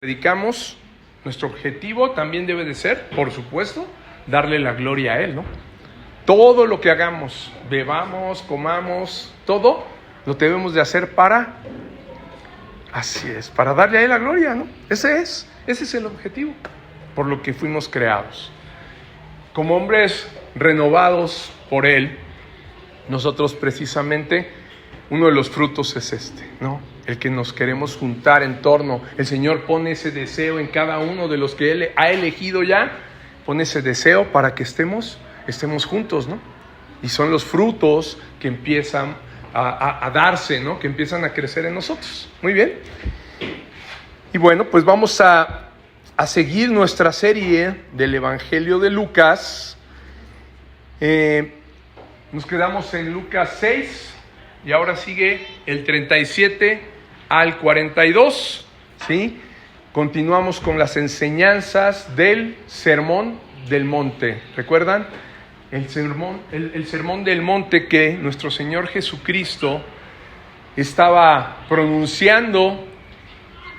predicamos, nuestro objetivo también debe de ser, por supuesto, darle la gloria a Él, ¿no? Todo lo que hagamos, bebamos, comamos, todo lo debemos de hacer para darle a Él la gloria, ¿no? Ese es el objetivo, por lo que fuimos creados. Como hombres renovados por Él, nosotros precisamente, uno de los frutos es ¿no? El que nos queremos juntar en torno. El Señor pone ese deseo en cada uno de los que Él ha elegido ya, pone ese deseo para que estemos juntos, ¿no? Y son los frutos que empiezan a darse, ¿no? Que empiezan a crecer en nosotros. Muy bien. Y bueno, pues vamos a seguir nuestra serie del Evangelio de Lucas. Nos quedamos en Lucas 6 y ahora sigue el 37 al 42, ¿sí? Continuamos con las enseñanzas del Sermón del Monte. ¿Recuerdan? El Sermón del Monte que nuestro Señor Jesucristo estaba pronunciando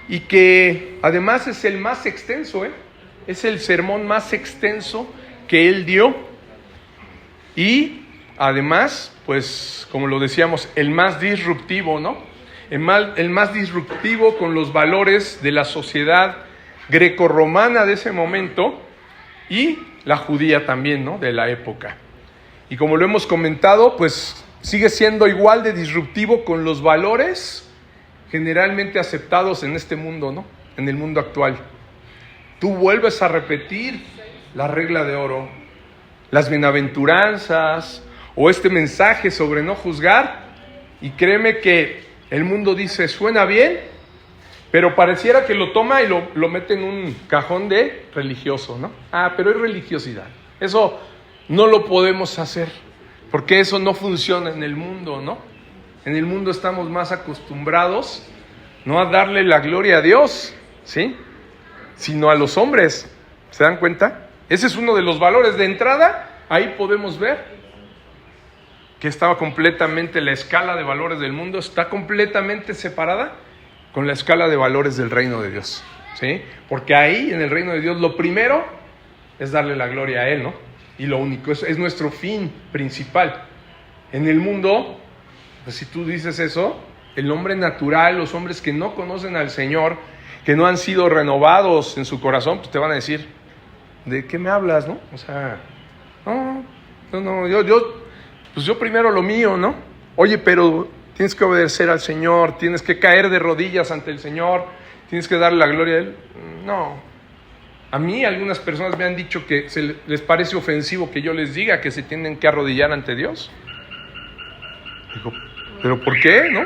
y que además es el más extenso, es el sermón más extenso que Él dio y además, pues como lo decíamos, el más disruptivo, ¿no? El más disruptivo con los valores de la sociedad grecorromana de ese momento y la judía también, ¿no? De la época. Y como lo hemos comentado, pues sigue siendo igual de disruptivo con los valores generalmente aceptados en este mundo, ¿no? En el mundo actual. Tú vuelves a repetir la regla de oro, las bienaventuranzas o este mensaje sobre no juzgar y créeme que el mundo dice, suena bien, pero pareciera que lo toma y lo mete en un cajón de religioso, ¿no? Pero es religiosidad. Eso no lo podemos hacer, porque eso no funciona en el mundo, ¿no? En el mundo estamos más acostumbrados, no a darle la gloria a Dios, ¿sí? Sino a los hombres. ¿Se dan cuenta? Ese es uno de los valores de entrada. Ahí podemos ver que estaba completamente, la escala de valores del mundo está completamente separada con la escala de valores del reino de Dios, ¿sí? Porque ahí, en el reino de Dios, lo primero es darle la gloria a Él, ¿no? Y lo único, es nuestro fin principal. En el mundo, pues si tú dices eso, el hombre natural, los hombres que no conocen al Señor, que no han sido renovados en su corazón, pues te van a decir, ¿de qué me hablas, no? O sea, yo primero lo mío, ¿no? Oye, pero tienes que obedecer al Señor, tienes que caer de rodillas ante el Señor, tienes que darle la gloria a Él. No. A mí algunas personas me han dicho que les parece ofensivo que yo les diga que se tienen que arrodillar ante Dios. Digo, ¿pero por qué, no?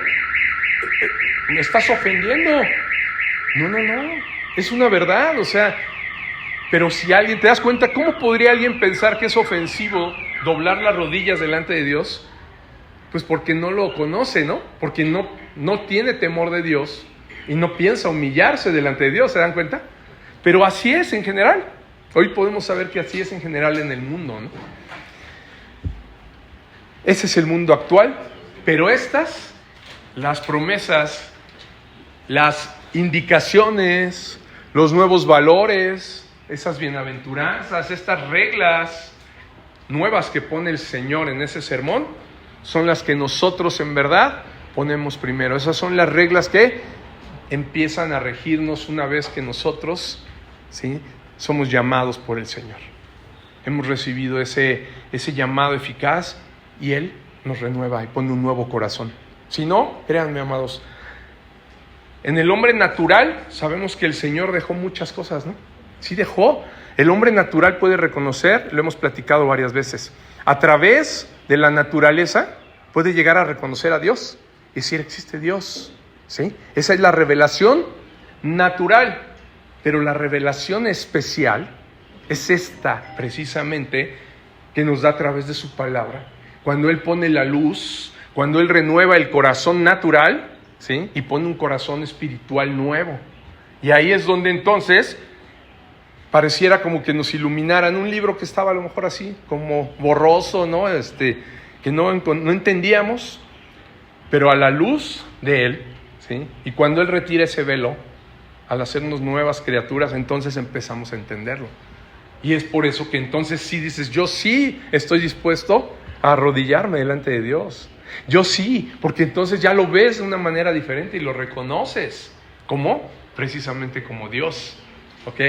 Me estás ofendiendo. No. Es una verdad, o sea, pero si alguien, ¿te das cuenta? ¿Cómo podría alguien pensar que es ofensivo doblar las rodillas delante de Dios? Pues porque no lo conoce, ¿no? Porque no tiene temor de Dios y no piensa humillarse delante de Dios, ¿se dan cuenta? Pero así es en general. Hoy podemos saber que así es en general en el mundo, ¿no? Ese es el mundo actual, pero las promesas, las indicaciones, los nuevos valores, esas bienaventuranzas, estas reglas nuevas que pone el Señor en ese sermón, son las que nosotros en verdad ponemos primero. Esas son las reglas que empiezan a regirnos una vez que nosotros, ¿sí?, somos llamados por el Señor. Hemos recibido ese llamado eficaz y Él nos renueva y pone un nuevo corazón. Si no, créanme, amados, en el hombre natural sabemos que el Señor dejó muchas cosas, ¿no? Sí dejó. El hombre natural puede reconocer, lo hemos platicado varias veces, a través de la naturaleza puede llegar a reconocer a Dios y decir, existe Dios, ¿sí? Esa es la revelación natural, pero la revelación especial es esta precisamente que nos da a través de su palabra. Cuando Él pone la luz, cuando Él renueva el corazón natural, ¿sí?, y pone un corazón espiritual nuevo. Y ahí es donde entonces pareciera como que nos iluminaran un libro que estaba a lo mejor así, como borroso, ¿no? Que no entendíamos, pero a la luz de Él, ¿sí? Y cuando Él retira ese velo, al hacernos nuevas criaturas, entonces empezamos a entenderlo. Y es por eso que entonces sí dices, yo sí estoy dispuesto a arrodillarme delante de Dios. Yo sí, porque entonces ya lo ves de una manera diferente y lo reconoces. ¿Cómo? Precisamente como Dios. ¿Ok?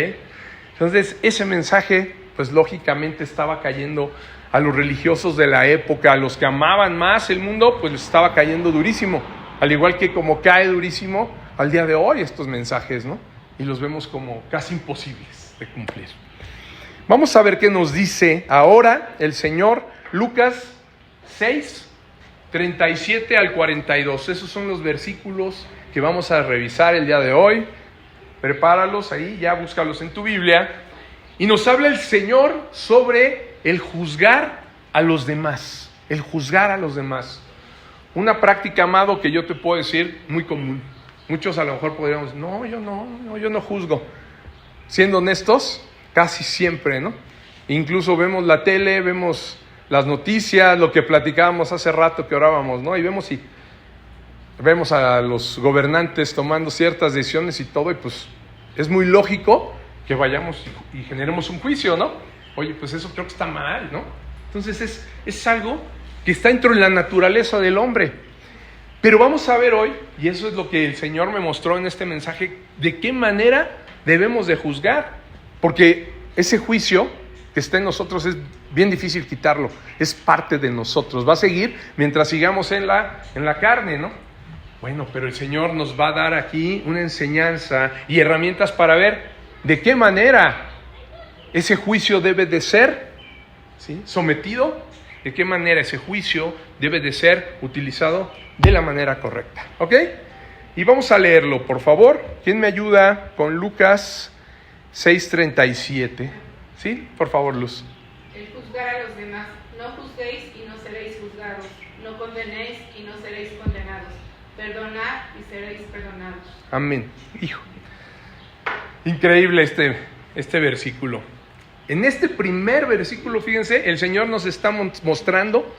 Entonces ese mensaje, pues lógicamente estaba cayendo a los religiosos de la época, a los que amaban más el mundo, pues les estaba cayendo durísimo. Al igual que como cae durísimo al día de hoy estos mensajes, ¿no? Y los vemos como casi imposibles de cumplir. Vamos a ver qué nos dice ahora el Señor. Lucas 6, 37 al 42. Esos son los versículos que vamos a revisar el día de hoy. Prepáralos ahí, ya búscalos en tu Biblia. Y nos habla el Señor sobre el juzgar a los demás. El juzgar a los demás. Una práctica, amado, que yo te puedo decir muy común. Muchos a lo mejor podríamos decir, yo no juzgo. Siendo honestos, casi siempre, ¿no? Incluso vemos la tele, vemos las noticias, lo que platicábamos hace rato que orábamos, ¿no? Y vemos a los gobernantes tomando ciertas decisiones y todo, y pues es muy lógico que vayamos y generemos un juicio, ¿no? Oye, pues eso creo que está mal, ¿no? Entonces es algo que está dentro de la naturaleza del hombre. Pero vamos a ver hoy, y eso es lo que el Señor me mostró en este mensaje, de qué manera debemos de juzgar. Porque ese juicio que está en nosotros es bien difícil quitarlo, es parte de nosotros, va a seguir mientras sigamos en la carne, ¿no? Bueno, pero el Señor nos va a dar aquí una enseñanza y herramientas para ver de qué manera ese juicio debe de ser, ¿sí?, sometido, de qué manera ese juicio debe de ser utilizado de la manera correcta, ¿ok? Y vamos a leerlo, por favor. ¿Quién me ayuda con Lucas 6:37? ¿Sí? Por favor, Luz. El juzgar a los demás. No juzguéis y no seréis juzgados. No condenéis y no seréis condenados. Perdonad y seréis perdonados. Amén. Hijo. Increíble este versículo. En este primer versículo, fíjense, el Señor nos está mostrando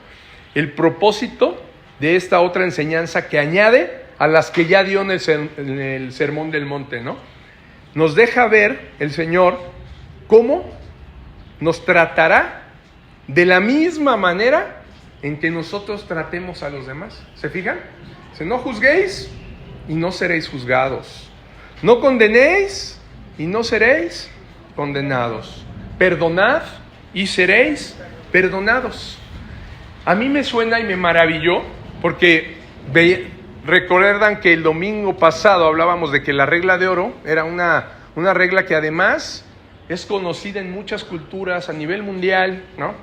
el propósito de esta otra enseñanza que añade a las que ya dio en el Sermón del Monte, ¿no? Nos deja ver el Señor cómo nos tratará de la misma manera en que nosotros tratemos a los demás. ¿Se fijan? Dice, no juzguéis y no seréis juzgados. No condenéis y no seréis condenados. Perdonad y seréis perdonados. A mí me suena y me maravilló porque recuerdan que el domingo pasado hablábamos de que la regla de oro era una regla que además es conocida en muchas culturas a nivel mundial, ¿no?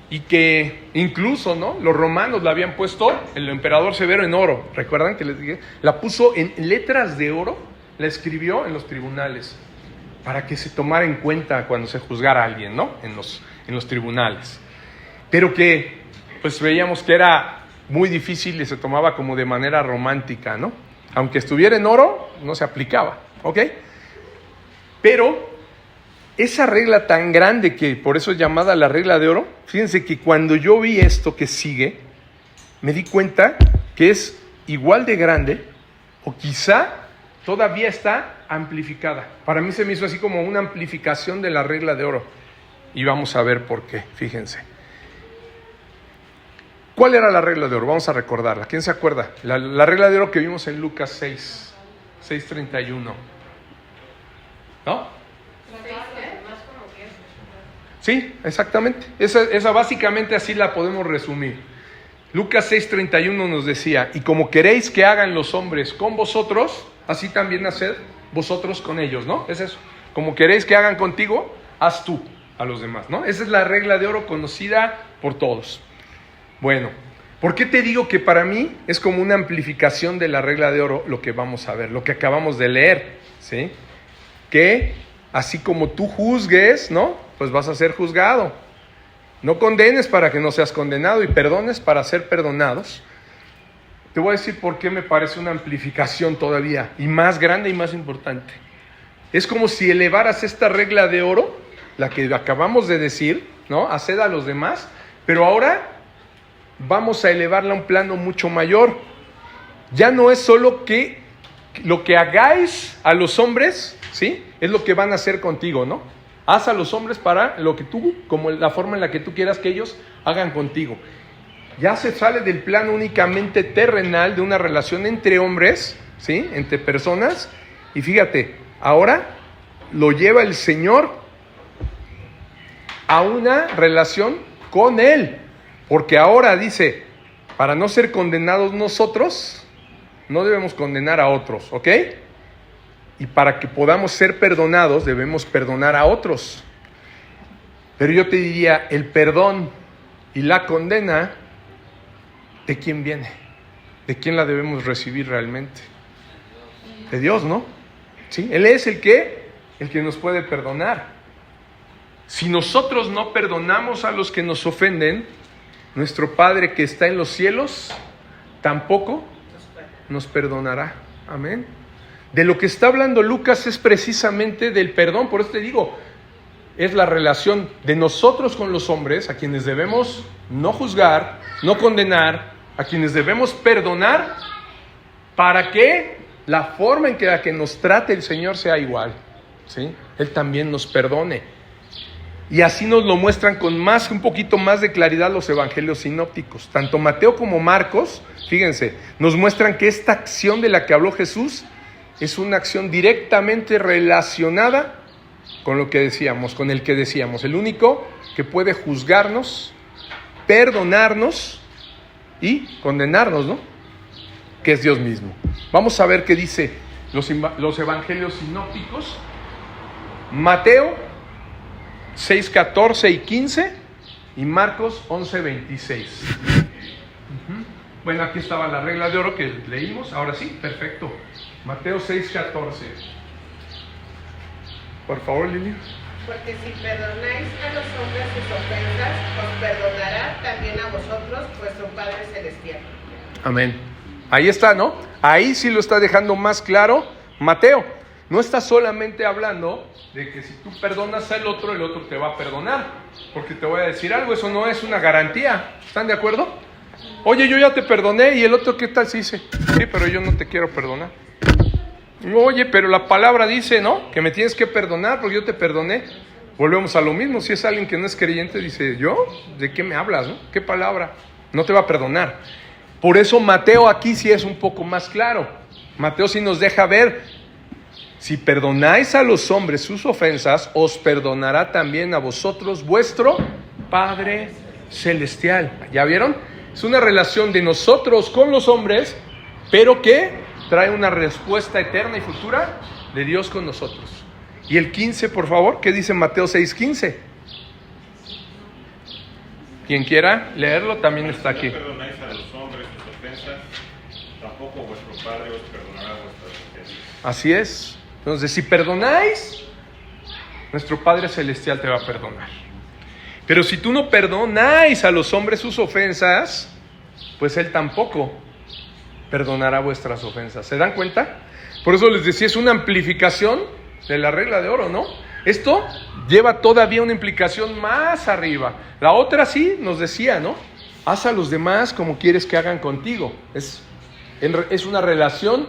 Y que incluso, ¿no?, los romanos la habían puesto, el emperador Severo, en oro. ¿Recuerdan que les dije? La puso en letras de oro, la escribió en los tribunales, para que se tomara en cuenta cuando se juzgara a alguien, ¿no?, en los tribunales. Pero que, pues veíamos que era muy difícil y se tomaba como de manera romántica, ¿no? Aunque estuviera en oro, no se aplicaba, ¿ok? Pero esa regla tan grande, que por eso es llamada la regla de oro, fíjense que cuando yo vi esto que sigue, me di cuenta que es igual de grande, o quizá todavía está amplificada. Para mí se me hizo así como una amplificación de la regla de oro. Y vamos a ver por qué, fíjense. ¿Cuál era la regla de oro? Vamos a recordarla. ¿Quién se acuerda? La regla de oro que vimos en Lucas 6:31. ¿No? Sí, exactamente. Esa básicamente así la podemos resumir. Lucas 6:31 nos decía, y como queréis que hagan los hombres con vosotros, así también haced vosotros con ellos, ¿no? Es eso. Como queréis que hagan contigo, haz tú a los demás, ¿no? Esa es la regla de oro conocida por todos. Bueno, ¿por qué te digo que para mí es como una amplificación de la regla de oro lo que vamos a ver, lo que acabamos de leer, ¿sí? Que así como tú juzgues, ¿no?, pues vas a ser juzgado. No condenes para que no seas condenado y perdones para ser perdonados. Te voy a decir por qué me parece una amplificación todavía y más grande y más importante. Es como si elevaras esta regla de oro, la que acabamos de decir, ¿no?, haced a los demás, pero ahora vamos a elevarla a un plano mucho mayor. Ya no es solo que lo que hagáis a los hombres, ¿sí? Es lo que van a hacer contigo, ¿no? Haz a los hombres para lo que tú, como la forma en la que tú quieras que ellos hagan contigo. Ya se sale del plano únicamente terrenal de una relación entre hombres, ¿sí? Entre personas. Y fíjate, ahora lo lleva el Señor a una relación con Él. Porque ahora dice, para no ser condenados nosotros, no debemos condenar a otros, ¿ok? Y para que podamos ser perdonados, debemos perdonar a otros. Pero yo te diría, el perdón y la condena, ¿de quién viene? ¿De quién la debemos recibir realmente? De Dios, ¿no? ¿Sí? Él es el que nos puede perdonar. Si nosotros no perdonamos a los que nos ofenden, nuestro Padre que está en los cielos tampoco nos perdonará. Amén. De lo que está hablando Lucas es precisamente del perdón. Por eso te digo, es la relación de nosotros con los hombres, a quienes debemos no juzgar, no condenar, a quienes debemos perdonar, para que la forma en la que nos trate el Señor sea igual, ¿sí? Él también nos perdone. Y así nos lo muestran con un poquito más de claridad los evangelios sinópticos. Tanto Mateo como Marcos, fíjense, nos muestran que esta acción de la que habló Jesús es una acción directamente relacionada con lo que decíamos, con el que decíamos. El único que puede juzgarnos, perdonarnos y condenarnos, ¿no? Que es Dios mismo. Vamos a ver qué dice los evangelios sinópticos. Mateo 6, 14 y 15 y Marcos 11, 26. Bueno, aquí estaba la regla de oro que leímos. Ahora sí, perfecto. Mateo 6, 14. Por favor, Lili. Porque si perdonáis a los hombres sus ofensas, os perdonará también a vosotros vuestro Padre Celestial. Amén. Ahí está, ¿no? Ahí sí lo está dejando más claro Mateo. No está solamente hablando de que si tú perdonas al otro, el otro te va a perdonar. Porque te voy a decir algo, eso no es una garantía. ¿Están de acuerdo? Oye, yo ya te perdoné, y el otro, ¿qué tal si dice? Sí, pero yo no te quiero perdonar. Oye, pero la palabra dice, ¿no? Que me tienes que perdonar porque yo te perdoné. Volvemos a lo mismo. Si es alguien que no es creyente, dice, ¿yo? ¿De qué me hablas, no? ¿Qué palabra? No te va a perdonar. Por eso Mateo aquí sí es un poco más claro. Mateo sí nos deja ver, si perdonáis a los hombres sus ofensas, os perdonará también a vosotros vuestro Padre Celestial. ¿Ya vieron? Es una relación de nosotros con los hombres, pero que trae una respuesta eterna y futura de Dios con nosotros. Y el 15, por favor, ¿qué dice Mateo 6:15? Quien quiera leerlo también está aquí. Si no perdonáis a los hombres sus ofensas, tampoco vuestro Padre os perdonará vuestras ofensas. Así es. Entonces, si perdonáis, nuestro Padre Celestial te va a perdonar. Pero si tú no perdonáis a los hombres sus ofensas, pues Él tampoco perdonará vuestras ofensas. ¿Se dan cuenta? Por eso les decía, es una amplificación de la regla de oro, ¿no? Esto lleva todavía una implicación más arriba. La otra sí nos decía, ¿no? Haz a los demás como quieres que hagan contigo. Es una relación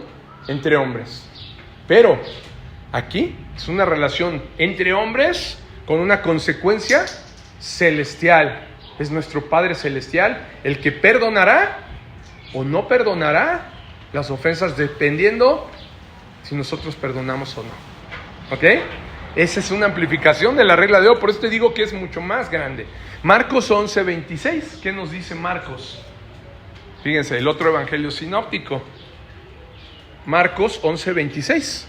entre hombres. Pero aquí es una relación entre hombres con una consecuencia celestial. Es nuestro Padre Celestial el que perdonará o no perdonará las ofensas dependiendo si nosotros perdonamos o no. ¿Ok? Esa es una amplificación de la regla de oro. Por eso te digo que es mucho más grande. Marcos 11, 26. ¿Qué nos dice Marcos? Fíjense, el otro evangelio sinóptico. Marcos 11, 26.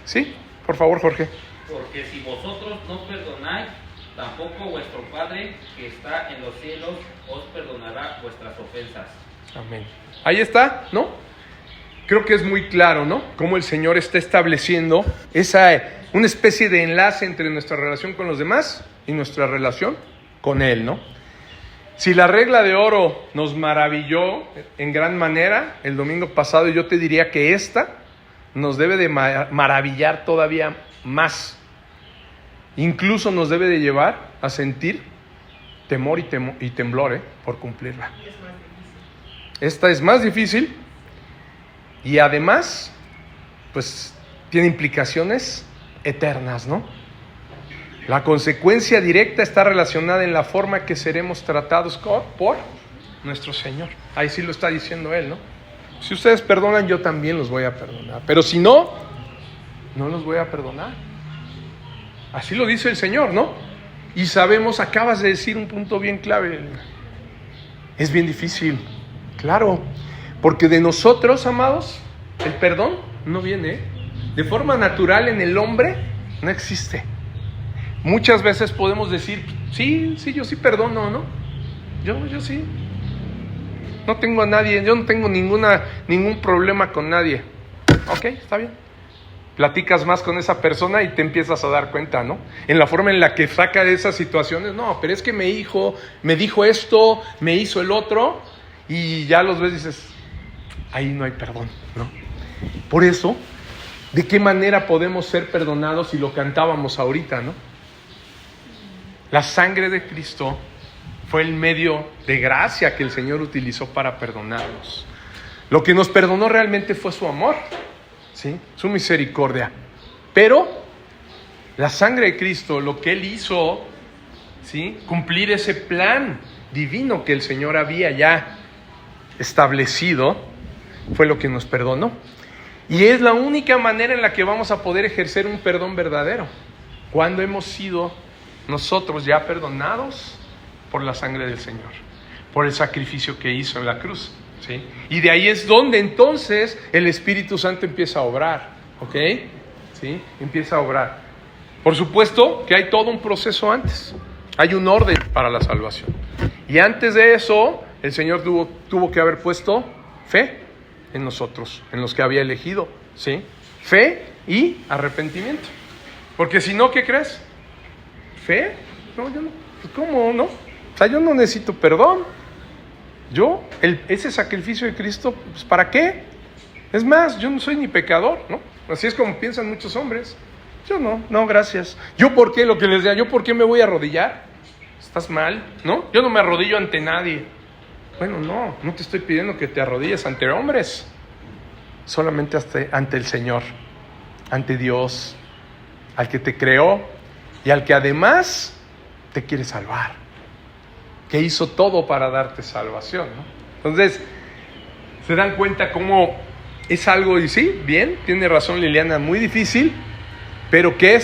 ¿Sí? Por favor, Jorge. Porque si vosotros no perdonáis, tampoco vuestro Padre que está en los cielos os perdonará vuestras ofensas. Amén. Ahí está, ¿no? Creo que es muy claro, ¿no? Cómo el Señor está estableciendo una especie de enlace entre nuestra relación con los demás y nuestra relación con Él, ¿no? Si la regla de oro nos maravilló en gran manera el domingo pasado, yo te diría que esta nos debe de maravillar todavía más. Incluso nos debe de llevar a sentir temor y temblor por cumplirla. Esta es más difícil y además pues tiene implicaciones eternas, ¿no? La consecuencia directa está relacionada en la forma que seremos tratados por nuestro Señor. Ahí sí lo está diciendo Él, ¿no? Si ustedes perdonan, yo también los voy a perdonar. Pero si no, no los voy a perdonar. Así lo dice el Señor, ¿no? Y sabemos, acabas de decir un punto bien clave. Es bien difícil, claro. Porque de nosotros, amados, el perdón no viene. De forma natural en el hombre no existe. Muchas veces podemos decir, sí, yo sí perdono, ¿no? Yo sí. No tengo a nadie, yo no tengo ningún problema con nadie. Ok, está bien. Platicas más con esa persona y te empiezas a dar cuenta, ¿no? En la forma en la que saca de esas situaciones, no, pero es que me dijo esto, me hizo el otro, y ya los ves y dices, ahí no hay perdón, ¿no? Por eso, ¿de qué manera podemos ser perdonados? Y lo cantábamos ahorita, ¿no? La sangre de Cristo fue el medio de gracia que el Señor utilizó para perdonarnos. Lo que nos perdonó realmente fue su amor, ¿sí? Su misericordia. Pero la sangre de Cristo, lo que Él hizo, ¿sí? Cumplir ese plan divino que el Señor había ya establecido, fue lo que nos perdonó. Y es la única manera en la que vamos a poder ejercer un perdón verdadero, cuando hemos sido nosotros ya perdonados por la sangre del Señor, por el sacrificio que hizo en la cruz, ¿sí? Y de ahí es donde entonces el Espíritu Santo empieza a obrar, ¿ok? ¿Sí? Empieza a obrar. Por supuesto que hay todo un proceso antes, hay un orden para la salvación. Y antes de eso, el Señor tuvo que haber puesto fe en nosotros, en los que había elegido, ¿sí? Fe y arrepentimiento. Porque si no, ¿qué crees? ¿Fe? No, yo no. ¿Cómo no? O sea, yo no necesito perdón. Ese sacrificio de Cristo, pues, ¿para qué? Es más, yo no soy ni pecador, ¿no? Así es como piensan muchos hombres. Yo no, gracias. ¿Yo por qué? Lo que les decía, ¿yo por qué me voy a arrodillar? Estás mal, ¿no? Yo no me arrodillo ante nadie. Bueno, no te estoy pidiendo que te arrodilles ante hombres. Solamente ante el Señor, ante Dios, al que te creó y al que además te quiere salvar, que hizo todo para darte salvación, ¿no? Entonces, se dan cuenta cómo es algo, y sí, bien, tiene razón Liliana, muy difícil, pero que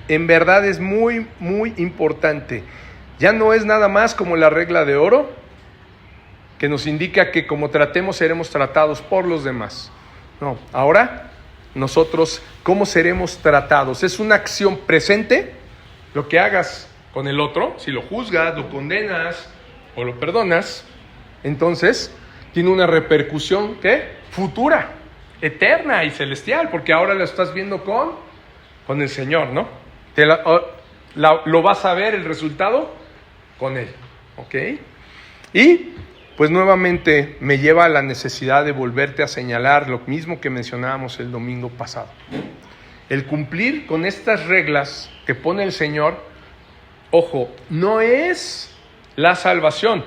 en verdad es muy, muy importante. Ya no es nada más como la regla de oro, que nos indica que como tratemos, seremos tratados por los demás. No, ahora nosotros, ¿cómo seremos tratados? Es una acción presente, lo que hagas con el otro, si lo juzgas, lo condenas o lo perdonas, entonces tiene una repercusión, ¿qué? Futura, eterna y celestial, porque ahora lo estás viendo con el Señor, ¿no? Lo vas a ver el resultado con Él, ¿ok? Y pues nuevamente me lleva a la necesidad de volverte a señalar lo mismo que mencionábamos el domingo pasado. El cumplir con estas reglas que pone el Señor, ojo, no es la salvación,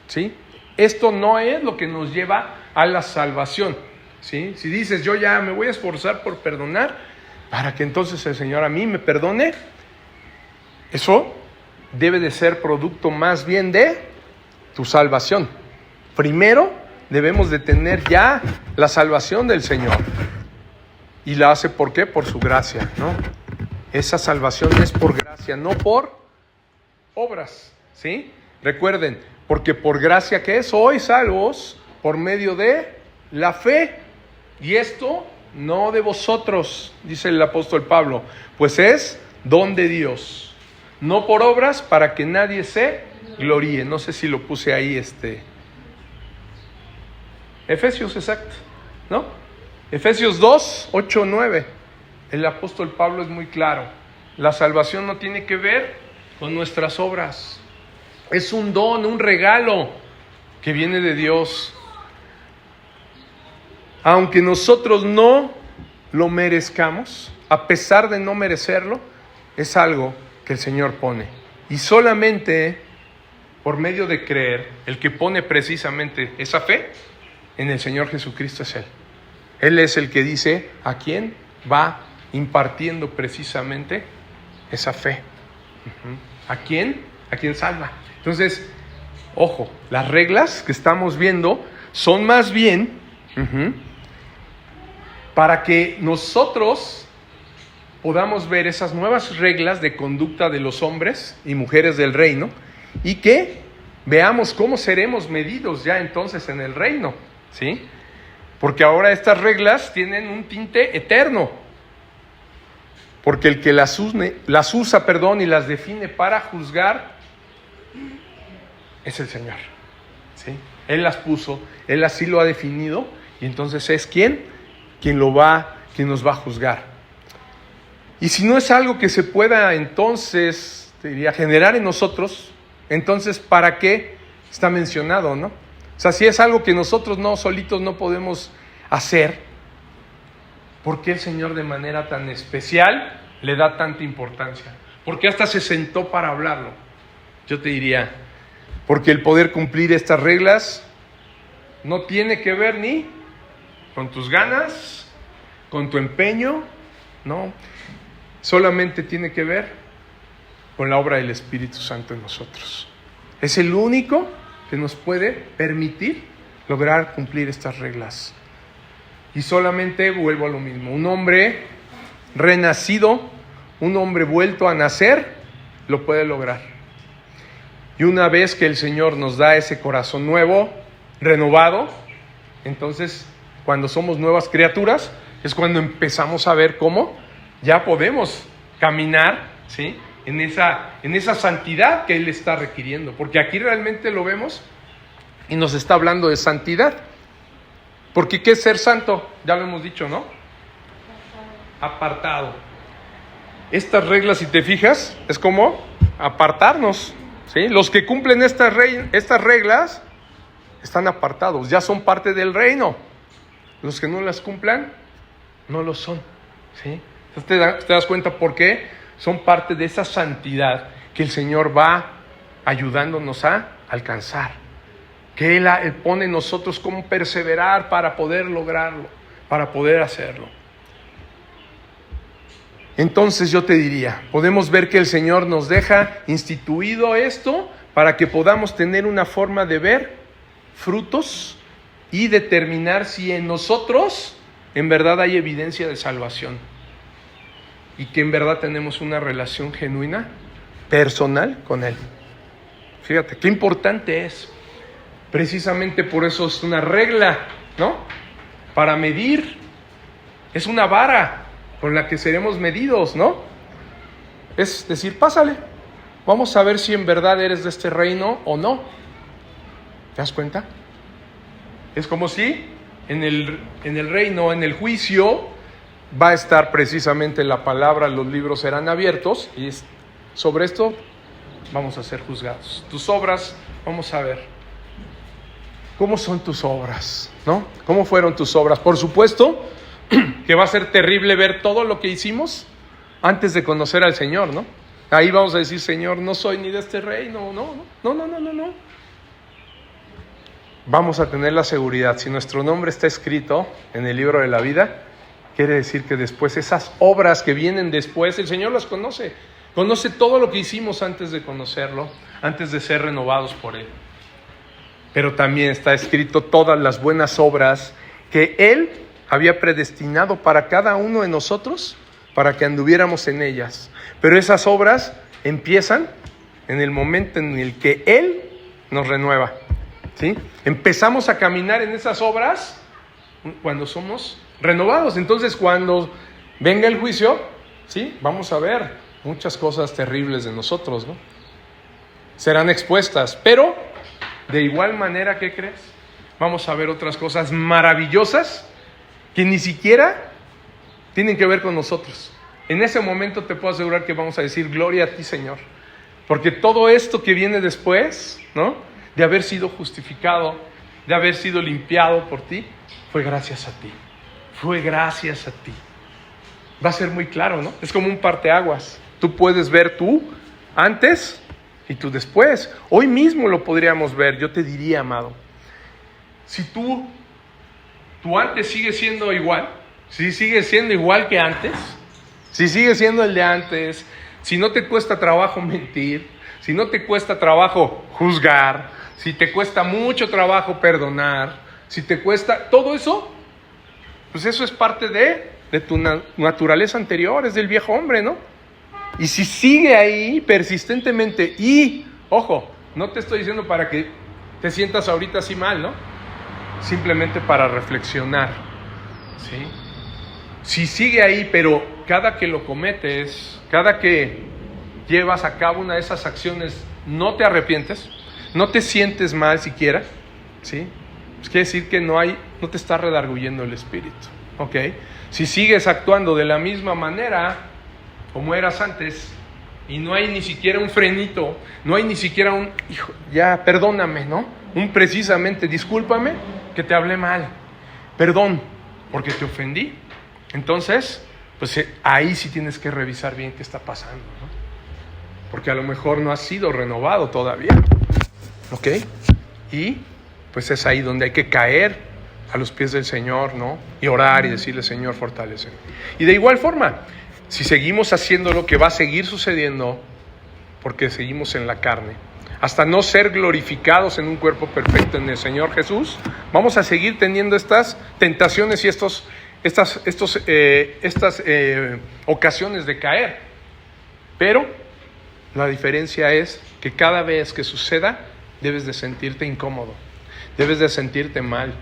¿sí? Esto no es lo que nos lleva a la salvación, ¿sí? Si dices, yo ya me voy a esforzar por perdonar, para que entonces el Señor a mí me perdone, eso debe de ser producto más bien de tu salvación. Primero debemos de tener ya la salvación del Señor. Y la hace, ¿por qué? Por su gracia, ¿no? Esa salvación es por gracia, no por obras, ¿sí? Recuerden, porque por gracia, ¿qué es? Sois salvos por medio de la fe. Y esto no de vosotros, dice el apóstol Pablo, pues es don de Dios. No por obras para que nadie se gloríe. No sé si lo puse ahí, Efesios, exacto, ¿no? Efesios 2, 8, 9. El apóstol Pablo es muy claro. La salvación no tiene que ver con nuestras obras. Es un don, un regalo que viene de Dios. Aunque nosotros no lo merezcamos, a pesar de no merecerlo, es algo que el Señor pone. Y solamente por medio de creer, el que pone precisamente esa fe en el Señor Jesucristo es Él. Él es el que dice a quién va impartiendo precisamente esa fe. ¿A quién? ¿A quién salva? Entonces, ojo, las reglas que estamos viendo son más bien para que nosotros podamos ver esas nuevas reglas de conducta de los hombres y mujeres del reino y que veamos cómo seremos medidos ya entonces en el reino, ¿sí? Porque ahora estas reglas tienen un tinte eterno. Porque el que las usa, y las define para juzgar es el Señor, ¿sí? Él las puso, Él así lo ha definido y entonces es quien nos va a juzgar. Y si no es algo que se pueda entonces, te diría, generar en nosotros, entonces ¿para qué está mencionado, no? O sea, si es algo que nosotros solitos no podemos hacer, ¿por qué el Señor de manera tan especial le da tanta importancia? ¿Por qué hasta se sentó para hablarlo? Yo te diría, porque el poder cumplir estas reglas no tiene que ver ni con tus ganas, con tu empeño, no. Solamente tiene que ver con la obra del Espíritu Santo en nosotros. Es el único que nos puede permitir lograr cumplir estas reglas. Y solamente vuelvo a lo mismo. Un hombre renacido, un hombre vuelto a nacer, lo puede lograr. Y una vez que el Señor nos da ese corazón nuevo, renovado, entonces cuando somos nuevas criaturas, es cuando empezamos a ver cómo ya podemos caminar, ¿sí?, en esa santidad que Él está requiriendo. Porque aquí realmente lo vemos y nos está hablando de santidad. Porque ¿qué es ser santo? Ya lo hemos dicho, ¿no? Apartado. Estas reglas, si te fijas, es como apartarnos, ¿sí? Los que cumplen estas reglas están apartados, ya son parte del reino. Los que no las cumplan, no lo son, ¿sí? Entonces te das cuenta por qué son parte de esa santidad que el Señor va ayudándonos a alcanzar. Que Él pone en nosotros cómo perseverar para poder lograrlo, para poder hacerlo. Entonces yo te diría, podemos ver que el Señor nos deja instituido esto para que podamos tener una forma de ver frutos y determinar si en nosotros en verdad hay evidencia de salvación y que en verdad tenemos una relación genuina, personal con Él. Fíjate, qué importante es. Precisamente por eso es una regla, ¿no? Para medir. Es una vara con la que seremos medidos, ¿no? Es decir, pásale. Vamos a ver si en verdad eres de este reino o no. ¿Te das cuenta? Es como si en el reino, en el juicio, va a estar precisamente la palabra, los libros serán abiertos y sobre esto vamos a ser juzgados. Tus obras, vamos a ver. ¿Cómo son tus obras? ¿No? ¿Cómo fueron tus obras? Por supuesto que va a ser terrible ver todo lo que hicimos antes de conocer al Señor, ¿no? Ahí vamos a decir, Señor, no soy ni de este reino, no. Vamos a tener la seguridad, si nuestro nombre está escrito en el libro de la vida, quiere decir que después esas obras que vienen después, el Señor las conoce. Conoce todo lo que hicimos antes de conocerlo, antes de ser renovados por Él. Pero también está escrito todas las buenas obras que Él había predestinado para cada uno de nosotros, para que anduviéramos en ellas. Pero esas obras empiezan en el momento en el que Él nos renueva, ¿sí? Empezamos a caminar en esas obras cuando somos renovados. Entonces, cuando venga el juicio, ¿sí?, vamos a ver muchas cosas terribles de nosotros, ¿no? Serán expuestas, pero de igual manera, ¿qué crees? Vamos a ver otras cosas maravillosas que ni siquiera tienen que ver con nosotros. En ese momento te puedo asegurar que vamos a decir, gloria a ti, Señor. Porque todo esto que viene después, ¿no?, de haber sido justificado, de haber sido limpiado por ti, fue gracias a ti. Fue gracias a ti. Va a ser muy claro, ¿no? Es como un parteaguas. Tú puedes ver tú antes y tú después. Hoy mismo lo podríamos ver. Yo te diría, amado, si tú ¿Tu antes sigue siendo igual? ¿Si sigue siendo igual que antes? ¿Si sigue siendo el de antes? ¿Si no te cuesta trabajo mentir? ¿Si no te cuesta trabajo juzgar? ¿Si te cuesta mucho trabajo perdonar? ¿Si te cuesta todo eso? Pues eso es parte de tu naturaleza anterior, es del viejo hombre, ¿no? Y si sigue ahí persistentemente, y, ojo, no te estoy diciendo para que te sientas ahorita así mal, ¿no? Simplemente para reflexionar, ¿sí? Si sigue ahí, pero cada que lo cometes, cada que llevas a cabo una de esas acciones, no te arrepientes, no te sientes mal siquiera, ¿sí? Pues quiere decir que no te está redarguyendo el espíritu, ¿ok? Si sigues actuando de la misma manera como eras antes, y no hay ni siquiera un frenito, no hay ni siquiera un, hijo, ya, perdóname, ¿no? Un precisamente, discúlpame que te hablé mal, perdón, porque te ofendí. Entonces, pues ahí sí tienes que revisar bien qué está pasando, ¿no? Porque a lo mejor no has sido renovado todavía, ¿ok? Y pues es ahí donde hay que caer a los pies del Señor, ¿no? Y orar y decirle, Señor, fortaléceme. Y de igual forma, si seguimos haciendo lo que va a seguir sucediendo, porque seguimos en la carne, hasta no ser glorificados en un cuerpo perfecto en el Señor Jesús, vamos a seguir teniendo estas tentaciones y estas ocasiones de caer. Pero la diferencia es que cada vez que suceda, debes de sentirte incómodo, debes de sentirte mal,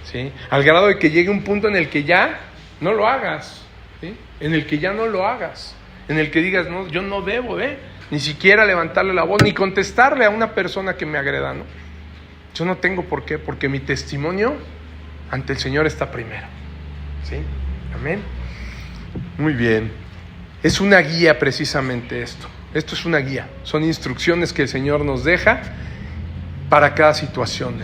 ¿sí? Al grado de que llegue un punto en el que ya no lo hagas, ¿sí? En el que ya no lo hagas, en el que digas, no, yo no debo ni siquiera levantarle la voz, ni contestarle a una persona que me agreda, ¿no? Yo no tengo por qué, porque mi testimonio ante el Señor está primero, ¿sí? Amén. Muy bien. Es una guía precisamente esto. Esto es una guía. Son instrucciones que el Señor nos deja para cada situación.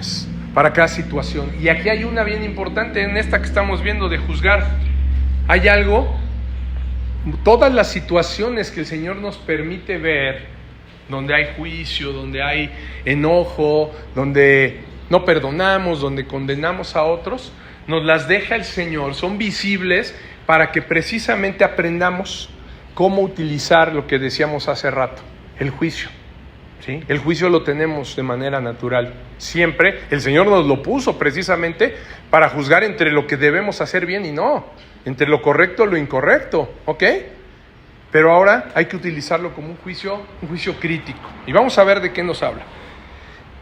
Y aquí hay una bien importante en esta que estamos viendo de juzgar. Hay algo, todas las situaciones que el Señor nos permite ver, donde hay juicio, donde hay enojo, donde no perdonamos, donde condenamos a otros, nos las deja el Señor, son visibles para que precisamente aprendamos cómo utilizar lo que decíamos hace rato, el juicio, ¿sí? El juicio lo tenemos de manera natural, siempre. El Señor nos lo puso precisamente para juzgar entre lo que debemos hacer bien y no, entre lo correcto y lo incorrecto, ¿ok? Pero ahora hay que utilizarlo como un juicio crítico. Y vamos a ver de qué nos habla.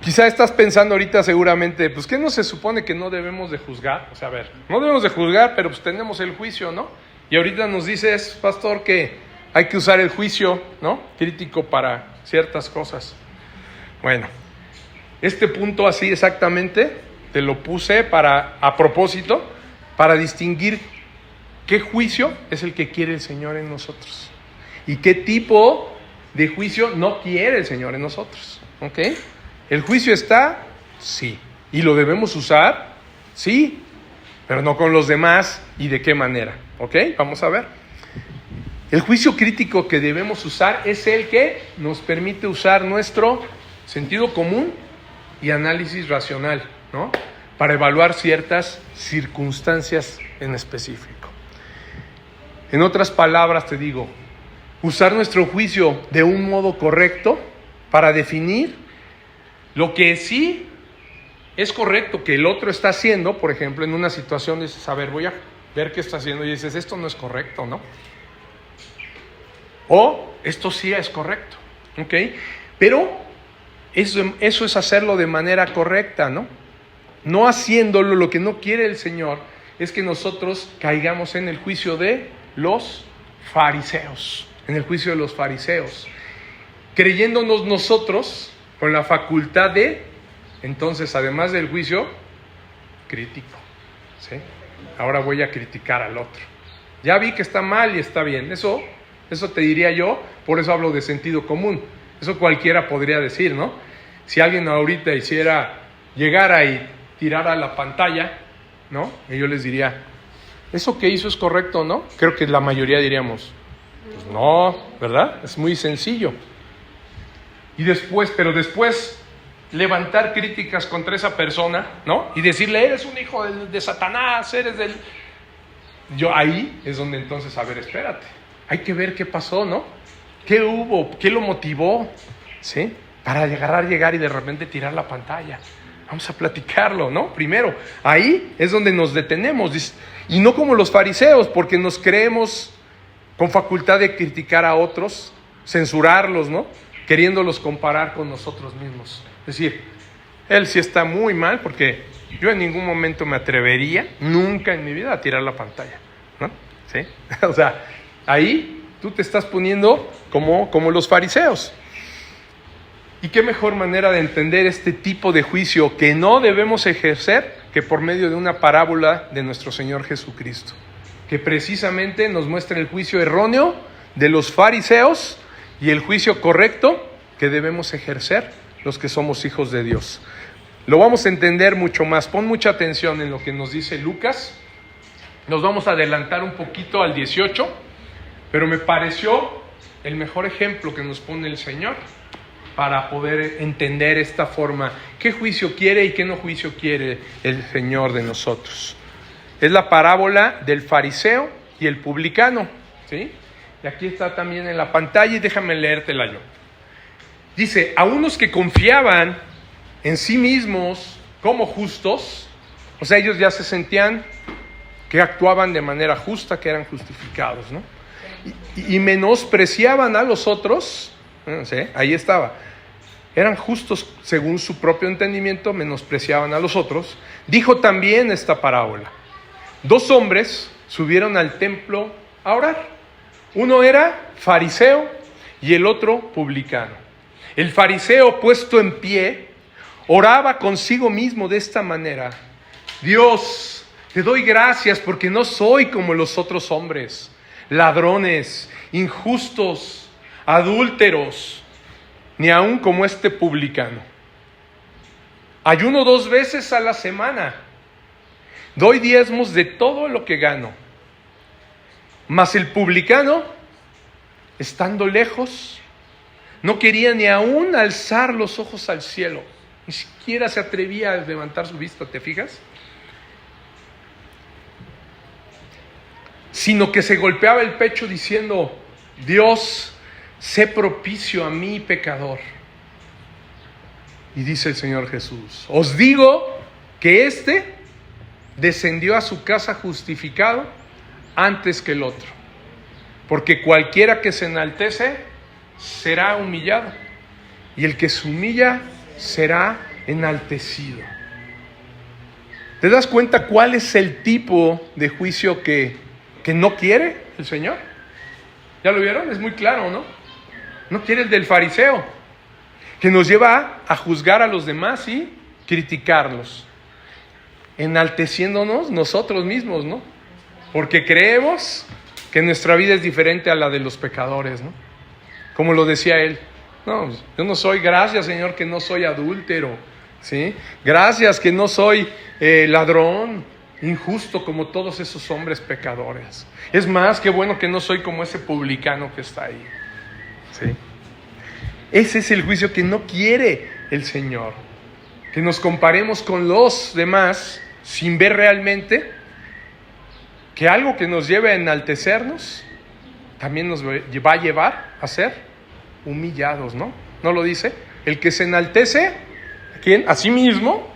Quizá estás pensando ahorita seguramente, pues ¿qué no se supone que no debemos de juzgar? O sea, a ver, no debemos de juzgar, pero pues tenemos el juicio, ¿no? Y ahorita nos dices, pastor, que hay que usar el juicio, ¿no? Crítico para ciertas cosas. Bueno, este punto así exactamente te lo puse a propósito, para distinguir qué juicio es el que quiere el Señor en nosotros y qué tipo de juicio no quiere el Señor en nosotros, ¿ok? El juicio está, sí, y lo debemos usar, sí, pero no con los demás y de qué manera, ¿ok? Vamos a ver. El juicio crítico que debemos usar es el que nos permite usar nuestro sentido común y análisis racional, ¿no? Para evaluar ciertas circunstancias en específico. En otras palabras te digo, usar nuestro juicio de un modo correcto para definir lo que sí es correcto que el otro está haciendo. Por ejemplo, en una situación dices, a ver, voy a ver qué está haciendo, y dices, esto no es correcto, ¿no? O esto sí es correcto, ¿ok? Pero eso es hacerlo de manera correcta, ¿no? No haciéndolo, lo que no quiere el Señor es que nosotros caigamos en el juicio de los fariseos, creyéndonos nosotros con la facultad de, entonces, además del juicio crítico, ¿sí? Ahora voy a criticar al otro. Ya vi que está mal y está bien. Eso te diría yo, por eso hablo de sentido común. Eso cualquiera podría decir, ¿no? Si alguien ahorita llegara y tirara la pantalla, ¿no? Y yo les diría, ¿eso que hizo es correcto o no? Creo que la mayoría diríamos, pues no, ¿verdad? Es muy sencillo. Pero después levantar críticas contra esa persona, ¿no? Y decirle, eres un hijo de Satanás, eres del... Ahí es donde entonces, a ver, espérate, hay que ver qué pasó, ¿no? ¿Qué hubo? ¿Qué lo motivó? ¿Sí? Para llegar y de repente tirar la pantalla. Vamos a platicarlo, ¿no? Primero, ahí es donde nos detenemos. Y no como los fariseos, porque nos creemos con facultad de criticar a otros, censurarlos, ¿no? Queriéndolos comparar con nosotros mismos. Es decir, él sí está muy mal, porque yo en ningún momento me atrevería, nunca en mi vida, a tirar la pantalla, ¿no? ¿Sí? O sea, ahí tú te estás poniendo como los fariseos. ¿Y qué mejor manera de entender este tipo de juicio que no debemos ejercer que por medio de una parábola de nuestro Señor Jesucristo? Que precisamente nos muestra el juicio erróneo de los fariseos y el juicio correcto que debemos ejercer los que somos hijos de Dios. Lo vamos a entender mucho más. Pon mucha atención en lo que nos dice Lucas. Nos vamos a adelantar un poquito al 18, pero me pareció el mejor ejemplo que nos pone el Señor para poder entender esta forma. ¿Qué juicio quiere y qué no juicio quiere el Señor de nosotros? Es la parábola del fariseo y el publicano, ¿sí? Y aquí está también en la pantalla y déjame leértela yo. Dice, a unos que confiaban en sí mismos como justos, o sea, ellos ya se sentían que actuaban de manera justa, que eran justificados, ¿no? Y menospreciaban a los otros, ¿sí? Ahí estaba. Eran justos según su propio entendimiento, menospreciaban a los otros. Dijo también esta parábola. 2 hombres subieron al templo a orar. Uno era fariseo y el otro publicano. El fariseo, puesto en pie, oraba consigo mismo de esta manera: Dios, te doy gracias porque no soy como los otros hombres, ladrones, injustos, adúlteros, ni aun como este publicano. Ayuno 2 veces a la semana. Doy diezmos de todo lo que gano. Mas el publicano, estando lejos, no quería ni aun alzar los ojos al cielo. Ni siquiera se atrevía a levantar su vista, ¿te fijas? Sino que se golpeaba el pecho diciendo: Dios, sé propicio a mí, pecador. Y dice el Señor Jesús: os digo que éste descendió a su casa justificado antes que el otro. Porque cualquiera que se enaltece será humillado, y el que se humilla será enaltecido. ¿Te das cuenta cuál es el tipo de juicio que no quiere el Señor? ¿Ya lo vieron? Es muy claro, ¿no? No quiere el del fariseo, que nos lleva a juzgar a los demás y criticarlos, enalteciéndonos nosotros mismos, ¿no? Porque creemos que nuestra vida es diferente a la de los pecadores, ¿no? Como lo decía él: no, yo no soy, gracias Señor que no soy adúltero, ¿sí? Gracias que no soy ladrón, injusto como todos esos hombres pecadores. Es más, qué bueno que no soy como ese publicano que está ahí, ¿sí? Ese es el juicio que no quiere el Señor, que nos comparemos con los demás sin ver realmente que algo que nos lleve a enaltecernos también nos va a llevar a ser humillados, ¿no? ¿No lo dice? El que se enaltece, ¿a quién? A sí mismo,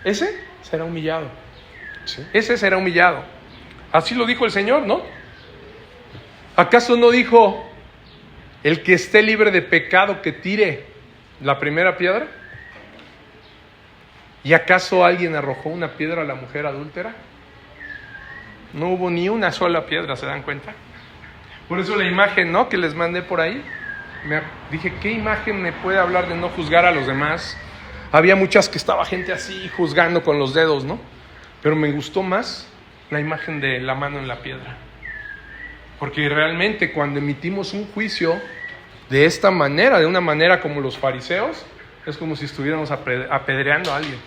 ese será humillado. ¿Sí? Ese será humillado. Así lo dijo el Señor, ¿no? ¿Acaso no dijo: el que esté libre de pecado que tire la primera piedra? ¿Y acaso alguien arrojó una piedra a la mujer adúltera? No hubo ni una sola piedra, ¿se dan cuenta? Por eso la imagen, ¿no?, que les mandé por ahí, dije, ¿qué imagen me puede hablar de no juzgar a los demás? Había muchas que estaba gente así juzgando con los dedos, ¿no? Pero me gustó más la imagen de la mano en la piedra. Porque realmente cuando emitimos un juicio de esta manera, de una manera como los fariseos, es como si estuviéramos apedreando a alguien.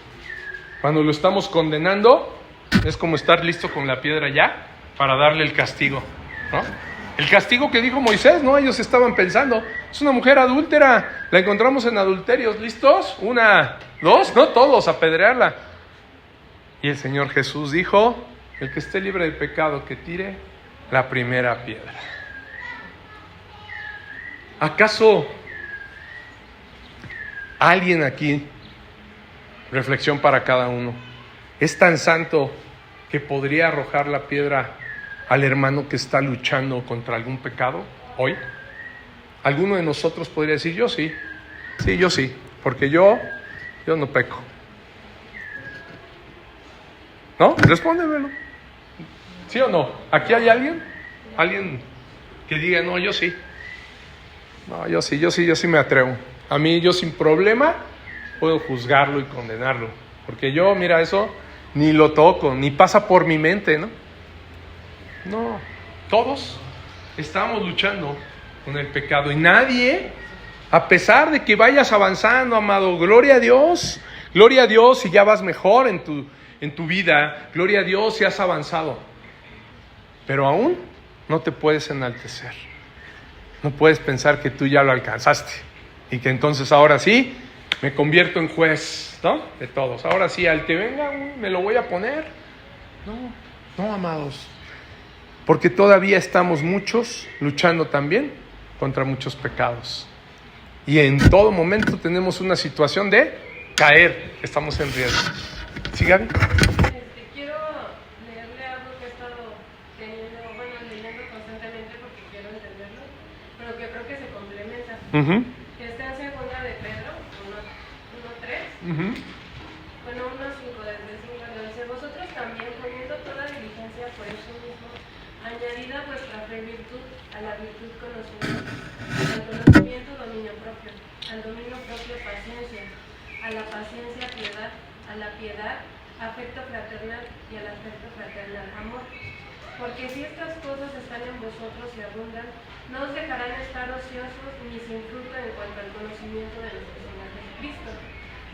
Cuando lo estamos condenando, es como estar listo con la piedra ya para darle el castigo, ¿no? El castigo que dijo Moisés, ¿no? Ellos estaban pensando, es una mujer adúltera, la encontramos en adulterios, ¿listos? 1, 2, no todos, apedrearla. Y el Señor Jesús dijo, el que esté libre de pecado, que tire la primera piedra. ¿Acaso alguien aquí, reflexión para cada uno, es tan santo que podría arrojar la piedra al hermano que está luchando contra algún pecado hoy? ¿Alguno de nosotros podría decir, yo sí, yo sí, porque yo no peco? ¿No? Respóndemelo. ¿Sí o no? ¿Aquí hay alguien? ¿Alguien que diga, no, yo sí? No, yo sí me atrevo. A mí, yo sin problema puedo juzgarlo y condenarlo. Porque yo, mira, eso ni lo toco, ni pasa por mi mente, ¿no? No, todos estamos luchando con el pecado y nadie, a pesar de que vayas avanzando, amado, gloria a Dios si ya vas mejor en tu vida, gloria a Dios si has avanzado, pero aún no te puedes enaltecer, no puedes pensar que tú ya lo alcanzaste y que entonces ahora sí me convierto en juez, ¿no? De todos, ahora sí al que venga me lo voy a poner. No, amados, porque todavía estamos muchos luchando también contra muchos pecados. Y en todo momento tenemos una situación de caer, estamos en riesgo. ¿Sí, Gaby? Quiero leerle algo que he estado leyendo constantemente porque quiero entenderlo, pero que creo que se complementa. Está en segunda de Pedro, 1:3. 1:5, desde el 5 dice, vosotros también poniendo toda diligencia por eso mismo, añadida vuestra fe virtud, a la virtud conocimiento, al conocimiento dominio propio, al dominio propio paciencia, a la paciencia piedad, a la piedad afecto fraternal y al afecto fraternal amor. Porque si estas cosas están en vosotros y abundan, no os dejarán estar ociosos ni sin fruto en cuanto al conocimiento de nuestro Señor Jesucristo.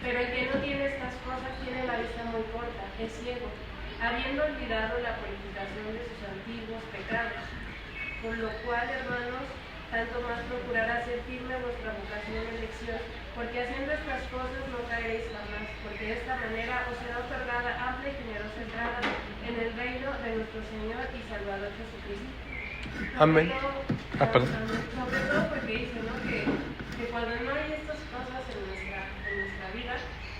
Pero el que no tiene estas cosas tiene la vista muy corta, es ciego, habiendo olvidado la purificación de sus antiguos pecados. Por lo cual, hermanos, tanto más procurad hacer firme vuestra vocación y elección, porque haciendo estas cosas no caeréis jamás, porque de esta manera os será otorgada amplia y generosa entrada en el reino de nuestro Señor y Salvador Jesucristo. Amén. Sobre todo porque dice, ¿no? que cuando no hay estas cosas en nuestra vida,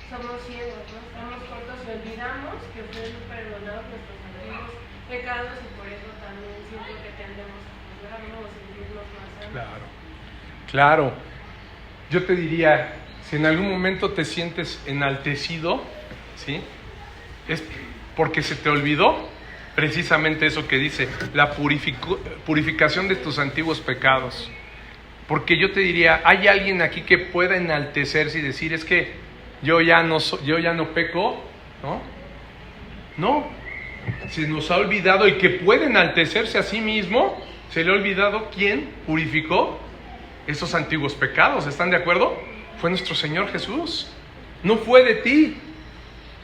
somos ciegos, ¿no? Estamos cortos y olvidamos que fueron perdonados nuestros antiguos pecados y por eso también siento que tendemos a juzgarnos o sentirnos más santos. Claro. Yo te diría, si en algún momento te sientes enaltecido, ¿sí? Es porque se te olvidó precisamente eso que dice, la purificación de tus antiguos pecados. Porque yo te diría, ¿hay alguien aquí que pueda enaltecerse y decir, es que yo ya no peco? No. Se nos ha olvidado el que puede enaltecerse a sí mismo, se le ha olvidado quién purificó esos antiguos pecados. ¿Están de acuerdo? Fue nuestro Señor Jesús. No fue de ti.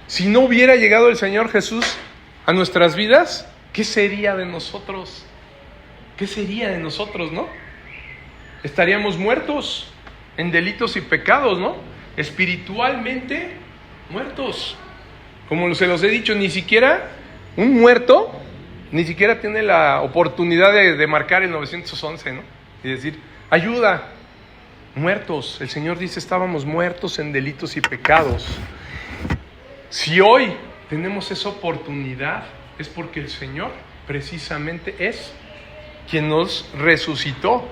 Si no hubiera llegado el Señor Jesús a nuestras vidas, ¿qué sería de nosotros? ¿Qué sería de nosotros, no? Estaríamos muertos en delitos y pecados, ¿no? Espiritualmente muertos. Como se los he dicho, ni siquiera un muerto, ni siquiera tiene la oportunidad de marcar el 911, ¿no? Y decir, ayuda. Muertos. El Señor dice, estábamos muertos en delitos y pecados. Si hoy tenemos esa oportunidad, es porque el Señor precisamente es quien nos resucitó,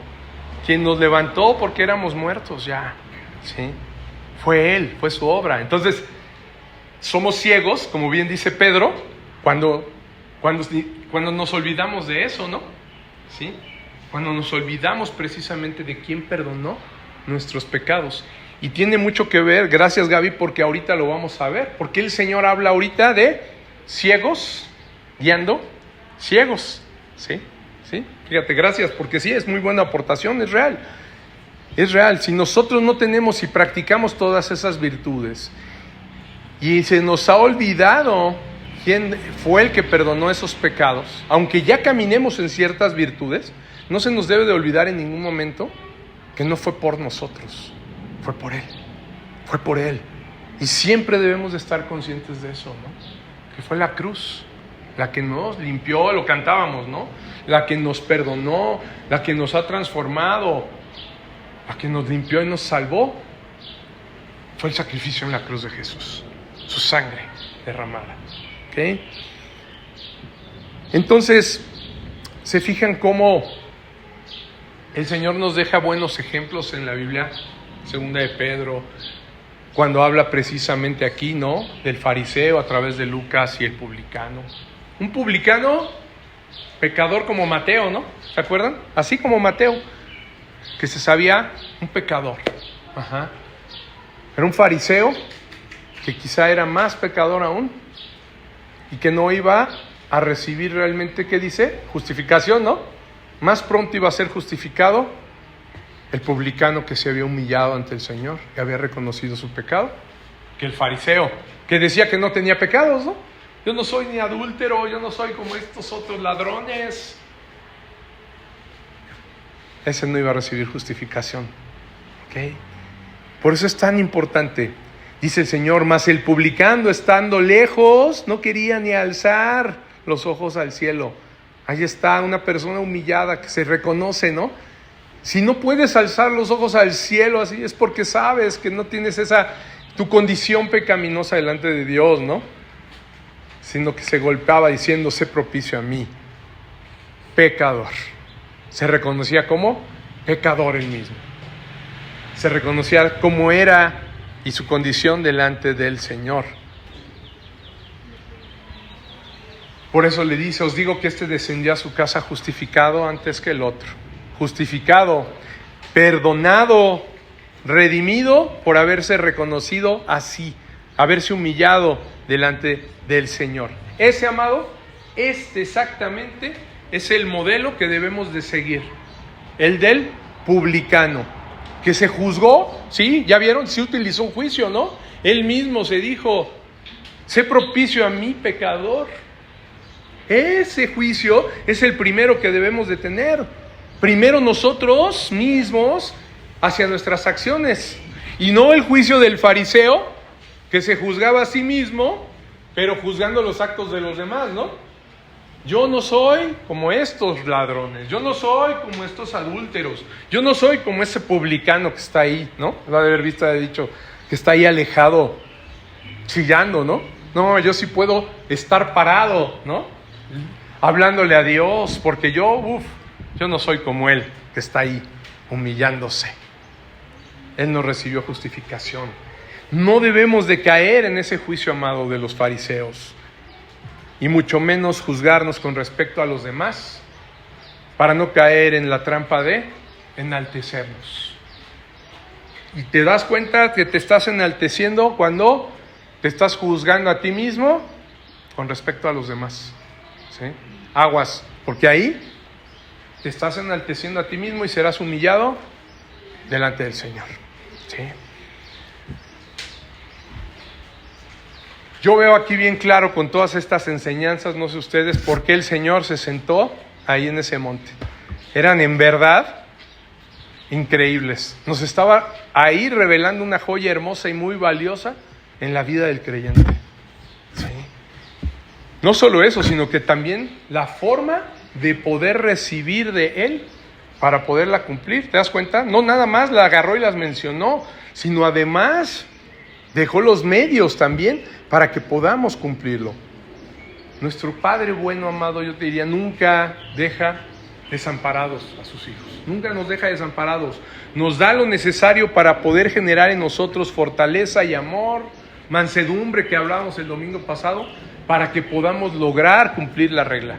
quien nos levantó porque éramos muertos ya, ¿sí? Fue Él, fue su obra. Entonces, somos ciegos, como bien dice Pedro, cuando nos olvidamos de eso, ¿no? ¿Sí? Cuando nos olvidamos precisamente de quién perdonó nuestros pecados. Y tiene mucho que ver, gracias Gaby, porque ahorita lo vamos a ver, porque el Señor habla ahorita de ciegos guiando ciegos, ¿sí? ¿Sí? Fíjate, gracias, porque sí, es muy buena aportación, es real. Es real, si nosotros no tenemos y practicamos todas esas virtudes y se nos ha olvidado quién fue el que perdonó esos pecados, aunque ya caminemos en ciertas virtudes, no se nos debe de olvidar en ningún momento que no fue por nosotros, fue por Él, fue por Él. Y siempre debemos de estar conscientes de eso, ¿no? Que fue la cruz la que nos limpió, lo cantábamos, ¿no? La que nos perdonó, la que nos ha transformado, la que nos limpió y nos salvó. Fue el sacrificio en la cruz de Jesús, su sangre derramada. ¿Ok? Entonces, ¿se fijan cómo el Señor nos deja buenos ejemplos en la Biblia? Segunda de Pedro, cuando habla precisamente aquí, ¿no? Del fariseo a través de Lucas y el publicano. Un publicano pecador como Mateo, ¿no? ¿Se acuerdan? Así como Mateo, que se sabía un pecador. Ajá. Era un fariseo que quizá era más pecador aún y que no iba a recibir realmente, ¿qué dice? Justificación, ¿no? Más pronto iba a ser justificado el publicano que se había humillado ante el Señor y había reconocido su pecado, que el fariseo que decía que no tenía pecados, ¿no? Yo no soy ni adúltero, yo no soy como estos otros ladrones. Ese no iba a recibir justificación. ¿Ok? Por eso es tan importante. Dice el Señor, mas el publicano estando lejos no quería ni alzar los ojos al cielo. Ahí está una persona humillada que se reconoce, ¿no? Si no puedes alzar los ojos al cielo así es porque sabes que no tienes tu condición pecaminosa delante de Dios, ¿no? Sino que se golpeaba diciendo, sé propicio a mí, pecador. Se reconocía como pecador él mismo. Se reconocía como era y su condición delante del Señor. Por eso le dice, os digo que descendió a su casa justificado antes que el otro. Justificado, perdonado, redimido por haberse reconocido así, haberse humillado delante del Señor. Ese, amado, exactamente es el modelo que debemos de seguir. El del publicano, que se juzgó, ¿sí? ¿Ya vieron? Sí utilizó un juicio, ¿no? Él mismo se dijo, sé propicio a mí, pecador. Ese juicio es el primero que debemos de tener. Primero nosotros mismos hacia nuestras acciones. Y no el juicio del fariseo, que se juzgaba a sí mismo, pero juzgando los actos de los demás, ¿no? Yo no soy como estos ladrones, yo no soy como estos adúlteros, yo no soy como ese publicano que está ahí, ¿no? Lo ha de haber visto, ha dicho, que está ahí alejado, chillando, ¿no? No, yo sí puedo estar parado, ¿no? Hablándole a Dios, porque yo no soy como él, que está ahí humillándose. Él no recibió justificación. No debemos de caer en ese juicio, amado, de los fariseos. Y mucho menos juzgarnos con respecto a los demás, para no caer en la trampa de enaltecernos. Y te das cuenta que te estás enalteciendo cuando te estás juzgando a ti mismo con respecto a los demás. ¿Sí? Aguas, porque ahí te estás enalteciendo a ti mismo y serás humillado delante del Señor. ¿Sí? Yo veo aquí bien claro con todas estas enseñanzas, no sé ustedes, por qué el Señor se sentó ahí en ese monte. Eran en verdad increíbles. Nos estaba ahí revelando una joya hermosa y muy valiosa en la vida del creyente. ¿Sí? No solo eso, sino que también la forma de poder recibir de Él para poderla cumplir. ¿Te das cuenta? No nada más la agarró y las mencionó, sino además dejó los medios también para que podamos cumplirlo. Nuestro Padre bueno, amado, yo te diría, nunca deja desamparados a sus hijos. Nunca nos deja desamparados. Nos da lo necesario para poder generar en nosotros fortaleza y amor, mansedumbre que hablábamos el domingo pasado, para que podamos lograr cumplir la regla.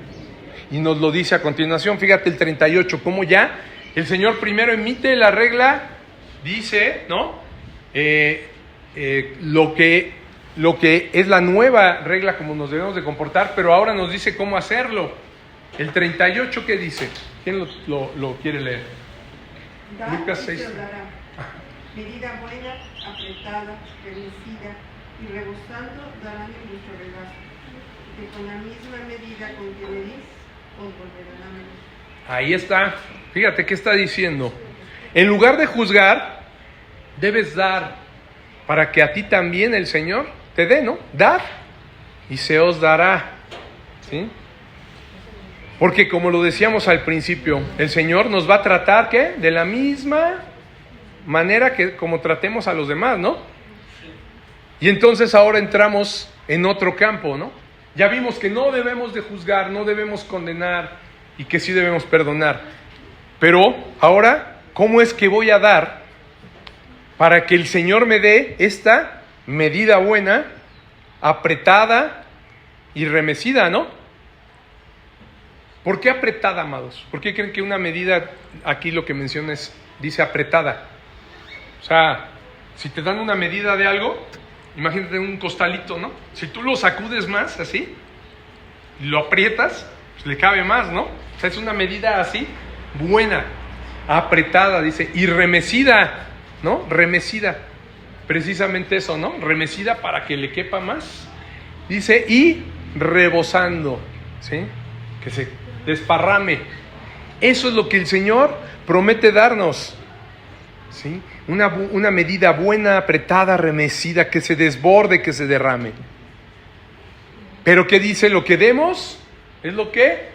Y nos lo dice a continuación, fíjate el 38, cómo ya el Señor primero emite la regla, dice, ¿no? Lo que es la nueva regla, como nos debemos de comportar, pero ahora nos dice cómo hacerlo. El 38, ¿qué dice? ¿Quién lo quiere leer? Lucas 6. Medida buena, apretada, reducida y rebosando darán en vuestro regazo, que con la misma medida con que medís, os volverán a medir. Ahí está. Fíjate qué está diciendo. En lugar de juzgar, debes dar para que a ti también el Señor te dé, ¿no? Dad y se os dará. ¿Sí? Porque como lo decíamos al principio, el Señor nos va a tratar, ¿qué? De la misma manera que como tratemos a los demás, ¿no? Y entonces ahora entramos en otro campo, ¿no? Ya vimos que no debemos de juzgar, no debemos condenar y que sí debemos perdonar. Pero ahora, ¿cómo es que voy a dar para que el Señor me dé esta medida buena, apretada y remecida, ¿no? ¿Por qué apretada, amados? ¿Por qué creen que una medida, aquí lo que menciona es, dice apretada? O sea, si te dan una medida de algo, imagínate un costalito, ¿no? Si tú lo sacudes más, así, y lo aprietas, pues le cabe más, ¿no? O sea, es una medida así, buena, apretada, dice, y remecida, ¿no? Remecida, precisamente eso, ¿no? Remecida para que le quepa más. Dice, y rebosando, ¿sí? Que se desparrame. Eso es lo que el Señor promete darnos, ¿sí? Una medida buena, apretada, remecida, que se desborde, que se derrame. Pero ¿qué dice? Lo que demos es lo que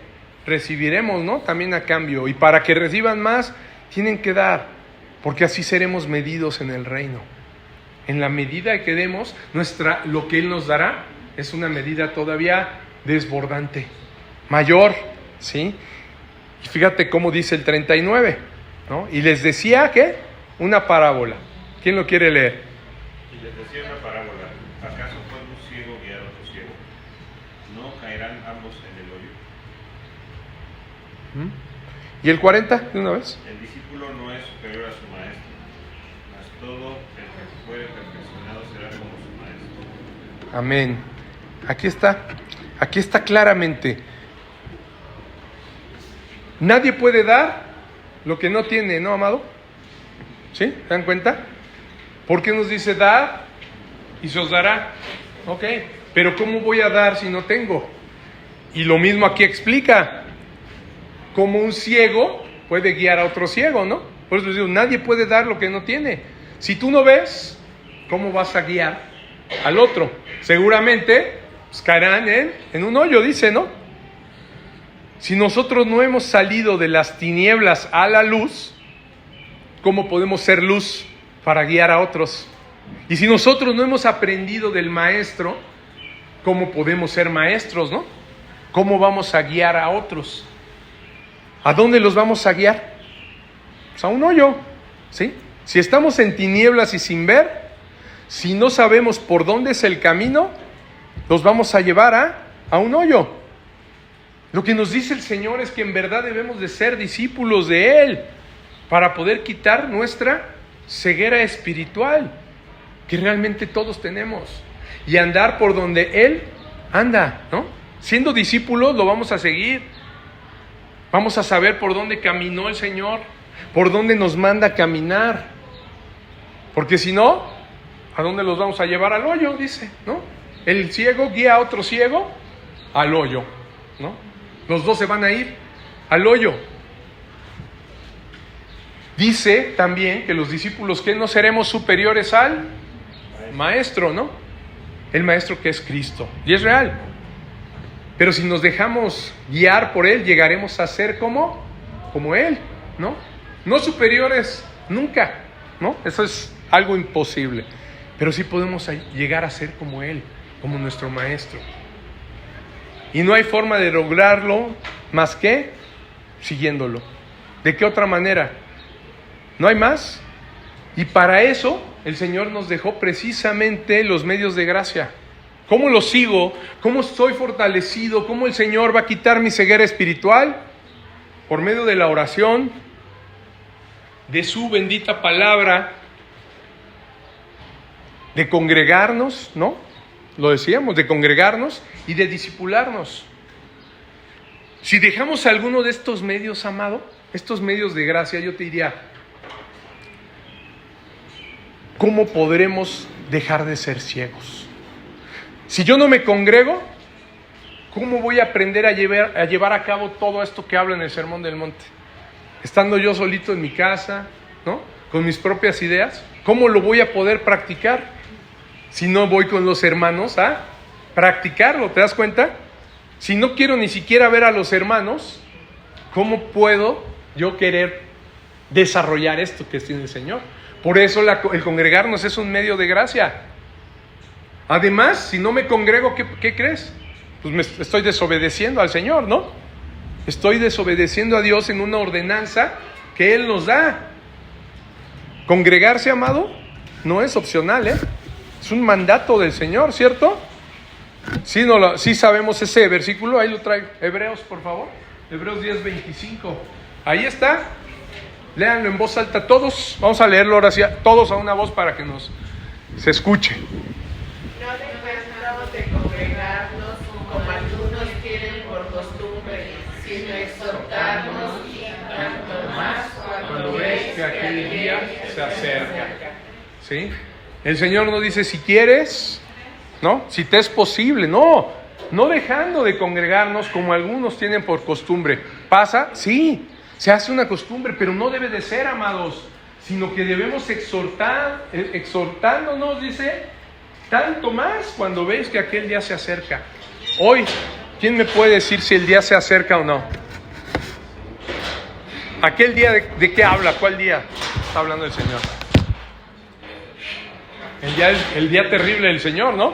recibiremos, ¿no? También a cambio. Y para que reciban más, tienen que dar, porque así seremos medidos en el reino. En la medida que demos, lo que Él nos dará es una medida todavía desbordante, mayor, ¿sí? Y fíjate cómo dice el 39, ¿no? Y les decía, ¿qué? Una parábola. ¿Quién lo quiere leer? Y les decía una parábola. ¿Acaso puede un ciego guiar a otro ciego? ¿No caerán ambos en el hoyo? ¿Y el 40? De una vez. El discípulo no es superior a su maestro, mas todo el que fuere perfeccionado será como su maestro. Amén. Aquí está claramente. Nadie puede dar lo que no tiene, ¿no, amado? ¿Sí? ¿Se dan cuenta? ¿Por qué nos dice dar y se os dará? Ok, pero ¿cómo voy a dar si no tengo? Y lo mismo aquí explica. Como un ciego puede guiar a otro ciego, ¿no? Por eso les digo, nadie puede dar lo que no tiene. Si tú no ves, ¿cómo vas a guiar al otro? Seguramente pues, caerán en un hoyo, dice, ¿no? Si nosotros no hemos salido de las tinieblas a la luz, ¿cómo podemos ser luz para guiar a otros? Y si nosotros no hemos aprendido del maestro, ¿cómo podemos ser maestros, no? ¿Cómo vamos a guiar a otros? ¿A dónde los vamos a guiar? Pues a un hoyo, ¿sí? Si estamos en tinieblas y sin ver, si no sabemos por dónde es el camino, los vamos a llevar a un hoyo. Lo que nos dice el Señor es que en verdad debemos de ser discípulos de Él para poder quitar nuestra ceguera espiritual que realmente todos tenemos y andar por donde Él anda, ¿no? Siendo discípulos lo vamos a seguir. Vamos a saber por dónde caminó el Señor, por dónde nos manda caminar. Porque si no, ¿a dónde los vamos a llevar? Al hoyo, dice, ¿no? El ciego guía a otro ciego al hoyo, ¿no? Los dos se van a ir al hoyo. Dice también que los discípulos que no seremos superiores al maestro, ¿no? El maestro que es Cristo. Y es real. Pero si nos dejamos guiar por Él, llegaremos a ser como Él, ¿no? No superiores nunca, ¿no? Eso es algo imposible. Pero sí podemos llegar a ser como Él, como nuestro maestro. Y no hay forma de lograrlo más que siguiéndolo. ¿De qué otra manera? No hay más. Y para eso el Señor nos dejó precisamente los medios de gracia. ¿Cómo lo sigo? ¿Cómo estoy fortalecido? ¿Cómo el Señor va a quitar mi ceguera espiritual? Por medio de la oración, de su bendita palabra, de congregarnos, ¿no? Lo decíamos, de congregarnos y de discipularnos. Si dejamos alguno de estos medios, amado, estos medios de gracia, yo te diría, ¿cómo podremos dejar de ser ciegos? Si yo no me congrego, ¿Cómo voy a aprender a llevar a cabo todo esto que habla en el Sermón del Monte? Estando yo solito en mi casa, ¿no? Con mis propias ideas. ¿Cómo lo voy a poder practicar si no voy con los hermanos a practicarlo? ¿Te das cuenta? Si no quiero ni siquiera ver a los hermanos, ¿cómo puedo yo querer desarrollar esto que tiene el Señor? Por eso el congregarnos es un medio de gracia. Además, si no me congrego, ¿qué crees? Pues me estoy desobedeciendo al Señor, ¿no? Estoy desobedeciendo a Dios en una ordenanza que Él nos da. Congregarse, amado, no es opcional, ¿eh? Es un mandato del Señor, ¿cierto? Sí sabemos ese versículo, ahí lo traigo. Hebreos, por favor. Hebreos 10:25. Ahí está. Léanlo en voz alta todos. Vamos a leerlo ahora sí, todos a una voz para que se escuche. No dejemos de congregarnos como algunos tienen por costumbre, sino exhortarnos, y tanto más cuando ves que aquel día se acerca. ¿Sí? El Señor no dice si quieres, ¿no? Si te es posible, no dejando de congregarnos como algunos tienen por costumbre. ¿Pasa? Sí, se hace una costumbre, pero no debe de ser, amados, sino que debemos exhortándonos, dice, tanto más cuando veis que aquel día se acerca. Hoy, ¿quién me puede decir si el día se acerca o no? ¿Aquel día de qué habla? ¿Cuál día está hablando el Señor? El día terrible del Señor, ¿no?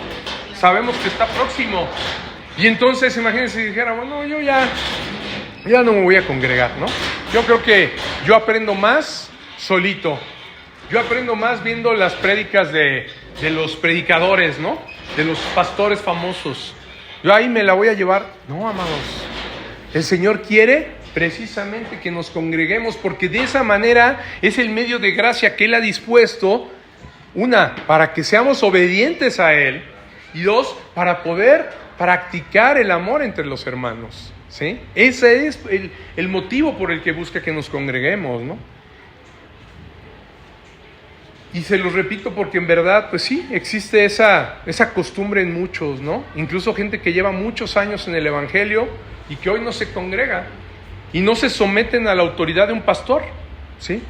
Sabemos que está próximo. Y entonces, imagínense si dijera, bueno, yo ya no me voy a congregar, ¿no? Yo creo que yo aprendo más solito. Yo aprendo más viendo las prédicas de los predicadores, ¿no? De los pastores famosos. Yo ahí me la voy a llevar. No, amados. El Señor quiere precisamente que nos congreguemos, porque de esa manera es el medio de gracia que Él ha dispuesto. Una, para que seamos obedientes a Él. Y dos, para poder practicar el amor entre los hermanos, ¿sí? Ese es el motivo por el que busca que nos congreguemos, ¿no? Y se los repito porque en verdad, pues sí, existe esa costumbre en muchos, ¿no? Incluso gente que lleva muchos años en el Evangelio y que hoy no se congrega y no se someten a la autoridad de un pastor, ¿sí?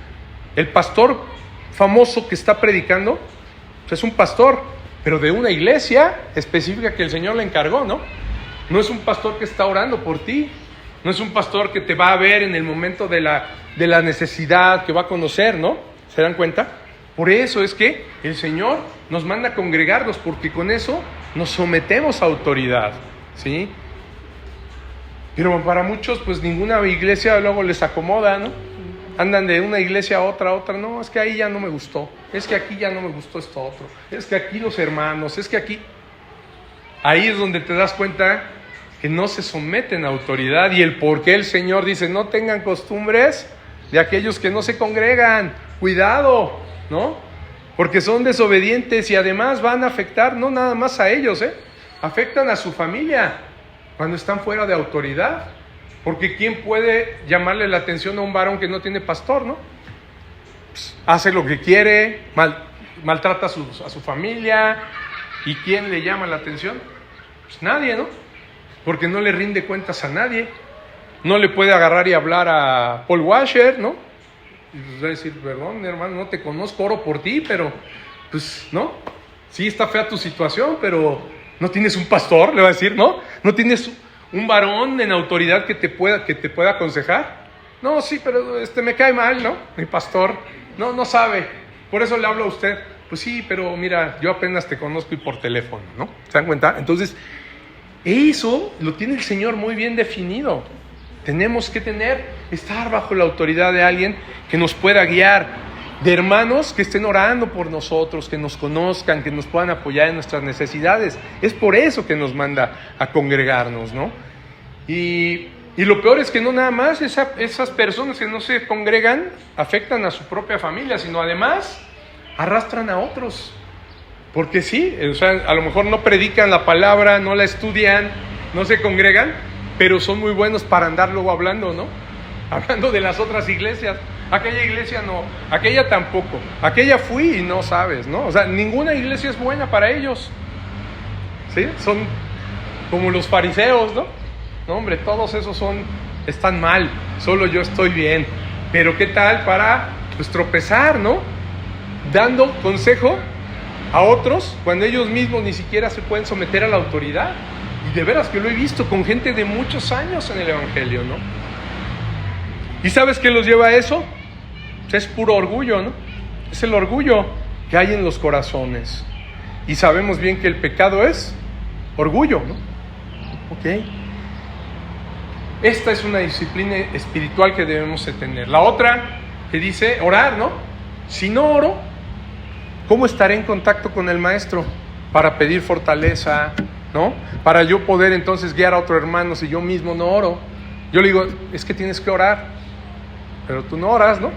El pastor famoso que está predicando, pues es un pastor, pero de una iglesia específica que el Señor le encargó, ¿no? No es un pastor que está orando por ti, no es un pastor que te va a ver en el momento de la necesidad, que va a conocer, ¿no? ¿Se dan cuenta? Por eso es que el Señor nos manda a congregarnos, porque con eso nos sometemos a autoridad, ¿sí? Pero para muchos, pues ninguna iglesia luego les acomoda, ¿no? Andan de una iglesia a otra, no, es que ahí ya no me gustó, es que aquí ya no me gustó esto otro, es que aquí los hermanos, es que aquí... Ahí es donde te das cuenta que no se someten a autoridad y el por qué el Señor dice, no tengan costumbres de aquellos que no se congregan, cuidado, ¿no? Porque son desobedientes y además van a afectar no nada más a ellos, afectan a su familia cuando están fuera de autoridad. Porque ¿quién puede llamarle la atención a un varón que no tiene pastor, no? Pues, hace lo que quiere, maltrata a su familia. ¿Y quién le llama la atención? Pues nadie, ¿no? Porque no le rinde cuentas a nadie. No le puede agarrar y hablar a Paul Washer, ¿no? Y pues va a decir, perdón, hermano, no te conozco, oro por ti, pero, pues, ¿no? Sí está fea tu situación, pero no tienes un pastor, le va a decir, ¿no? No tienes un varón en autoridad que te pueda aconsejar. No, sí, pero me cae mal, ¿no? Mi pastor no sabe, por eso le hablo a usted. Pues sí, pero mira, yo apenas te conozco y por teléfono, ¿no? ¿Se dan cuenta? Entonces, eso lo tiene el Señor muy bien definido. Tenemos que estar bajo la autoridad de alguien que nos pueda guiar, de hermanos que estén orando por nosotros, que nos conozcan, que nos puedan apoyar en nuestras necesidades. Es por eso que nos manda a congregarnos, ¿no? Y lo peor es que no nada más esas personas que no se congregan afectan a su propia familia, sino además arrastran a otros. Porque sí, o sea, a lo mejor no predican la palabra, no la estudian, no se congregan, pero son muy buenos para andar luego hablando, ¿no? Hablando de las otras iglesias. Aquella iglesia no, aquella tampoco, aquella fui y no sabes, ¿no? O sea, ninguna iglesia es buena para ellos, ¿sí? como los fariseos, ¿no? No, hombre, todos esos están mal, solo yo estoy bien. Pero ¿qué tal para tropezar, ¿no? Dando consejo a otros cuando ellos mismos ni siquiera se pueden someter a la autoridad. Y de veras que lo he visto con gente de muchos años en el Evangelio, ¿no? ¿Y sabes qué los lleva a eso? Es puro orgullo, ¿no? Es el orgullo que hay en los corazones. Y sabemos bien que el pecado es orgullo, ¿no? Ok. Esta es una disciplina espiritual que debemos de tener. La otra que dice orar, ¿no? Si no oro, ¿cómo estaré en contacto con el Maestro? Para pedir fortaleza, ¿no? Para yo poder entonces guiar a otro hermano si yo mismo no oro. Yo le digo, es que tienes que orar, pero tú no oras, ¿no?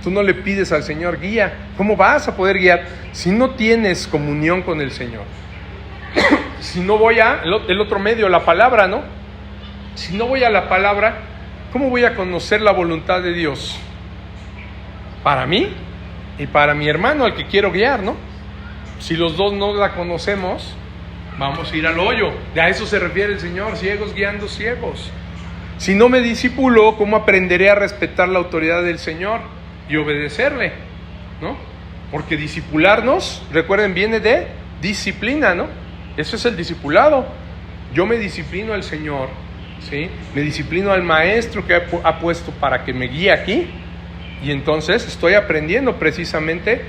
Tú no le pides al Señor guía. ¿Cómo vas a poder guiar si no tienes comunión con el Señor? Si no voy el otro medio, la palabra, ¿no? Si no voy a la palabra, ¿cómo voy a conocer la voluntad de Dios? Para mí y para mi hermano al que quiero guiar, ¿no? Si los dos no la conocemos, vamos a ir al hoyo. A eso se refiere el Señor, ciegos guiando ciegos. Si no me discipulo, ¿cómo aprenderé a respetar la autoridad del Señor y obedecerle? ¿No? Porque discipularnos, recuerden, viene de disciplina, ¿no? Eso es el discipulado. Yo me disciplino al Señor, ¿sí? Me disciplino al Maestro que ha puesto para que me guíe aquí. Y entonces estoy aprendiendo precisamente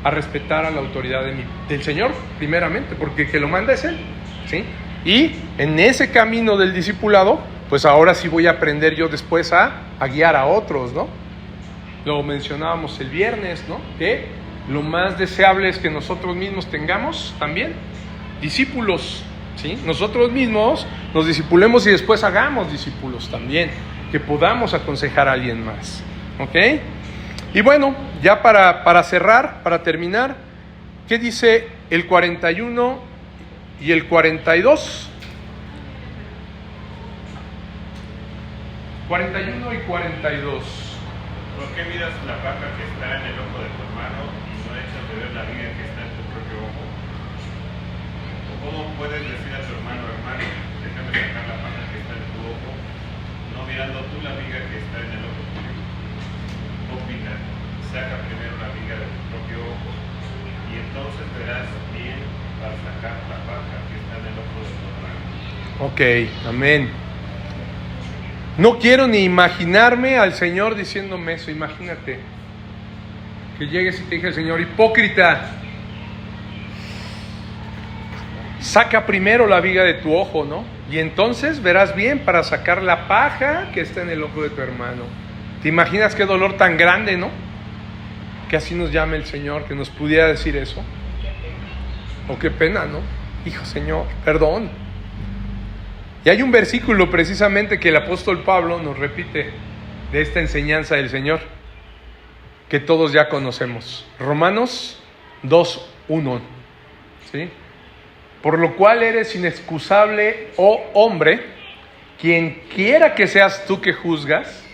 a respetar a la autoridad del Señor, primeramente, porque el que lo manda es Él, ¿sí? Y en ese camino del discipulado, pues ahora sí voy a aprender yo después a guiar a otros, ¿no? Lo mencionábamos el viernes, ¿no? Que lo más deseable es que nosotros mismos tengamos también discípulos, ¿sí? Nosotros mismos nos discipulemos y después hagamos discípulos también, que podamos aconsejar a alguien más, ¿ok? Y bueno, ya para cerrar, para terminar, ¿qué dice el 41 y el 42? 41 y 42. ¿Por qué miras la paja que está en el ojo de tu hermano y no echas de ver la viga que está en tu propio ojo? ¿O cómo puedes decir a tu hermano, hermano, déjame sacar la paja que está en tu ojo, no mirando tú la viga que está en el ojo tuyo? Opina, saca primero la viga de tu propio ojo y entonces verás bien para sacar la paja que está en el ojo de tu hermano. Ok, amén. No quiero ni imaginarme al Señor diciéndome eso. Imagínate que llegues y te diga el Señor, hipócrita, saca primero la viga de tu ojo, ¿no? Y entonces verás bien para sacar la paja que está en el ojo de tu hermano. ¿Te imaginas qué dolor tan grande, no? Que así nos llame el Señor, que nos pudiera decir eso. O qué pena, ¿no? Hijo, Señor, perdón. Y hay un versículo precisamente que el apóstol Pablo nos repite de esta enseñanza del Señor, que todos ya conocemos. Romanos 2:1, ¿sí? Por lo cual eres inexcusable, oh hombre, quien quiera que seas tú que juzgas,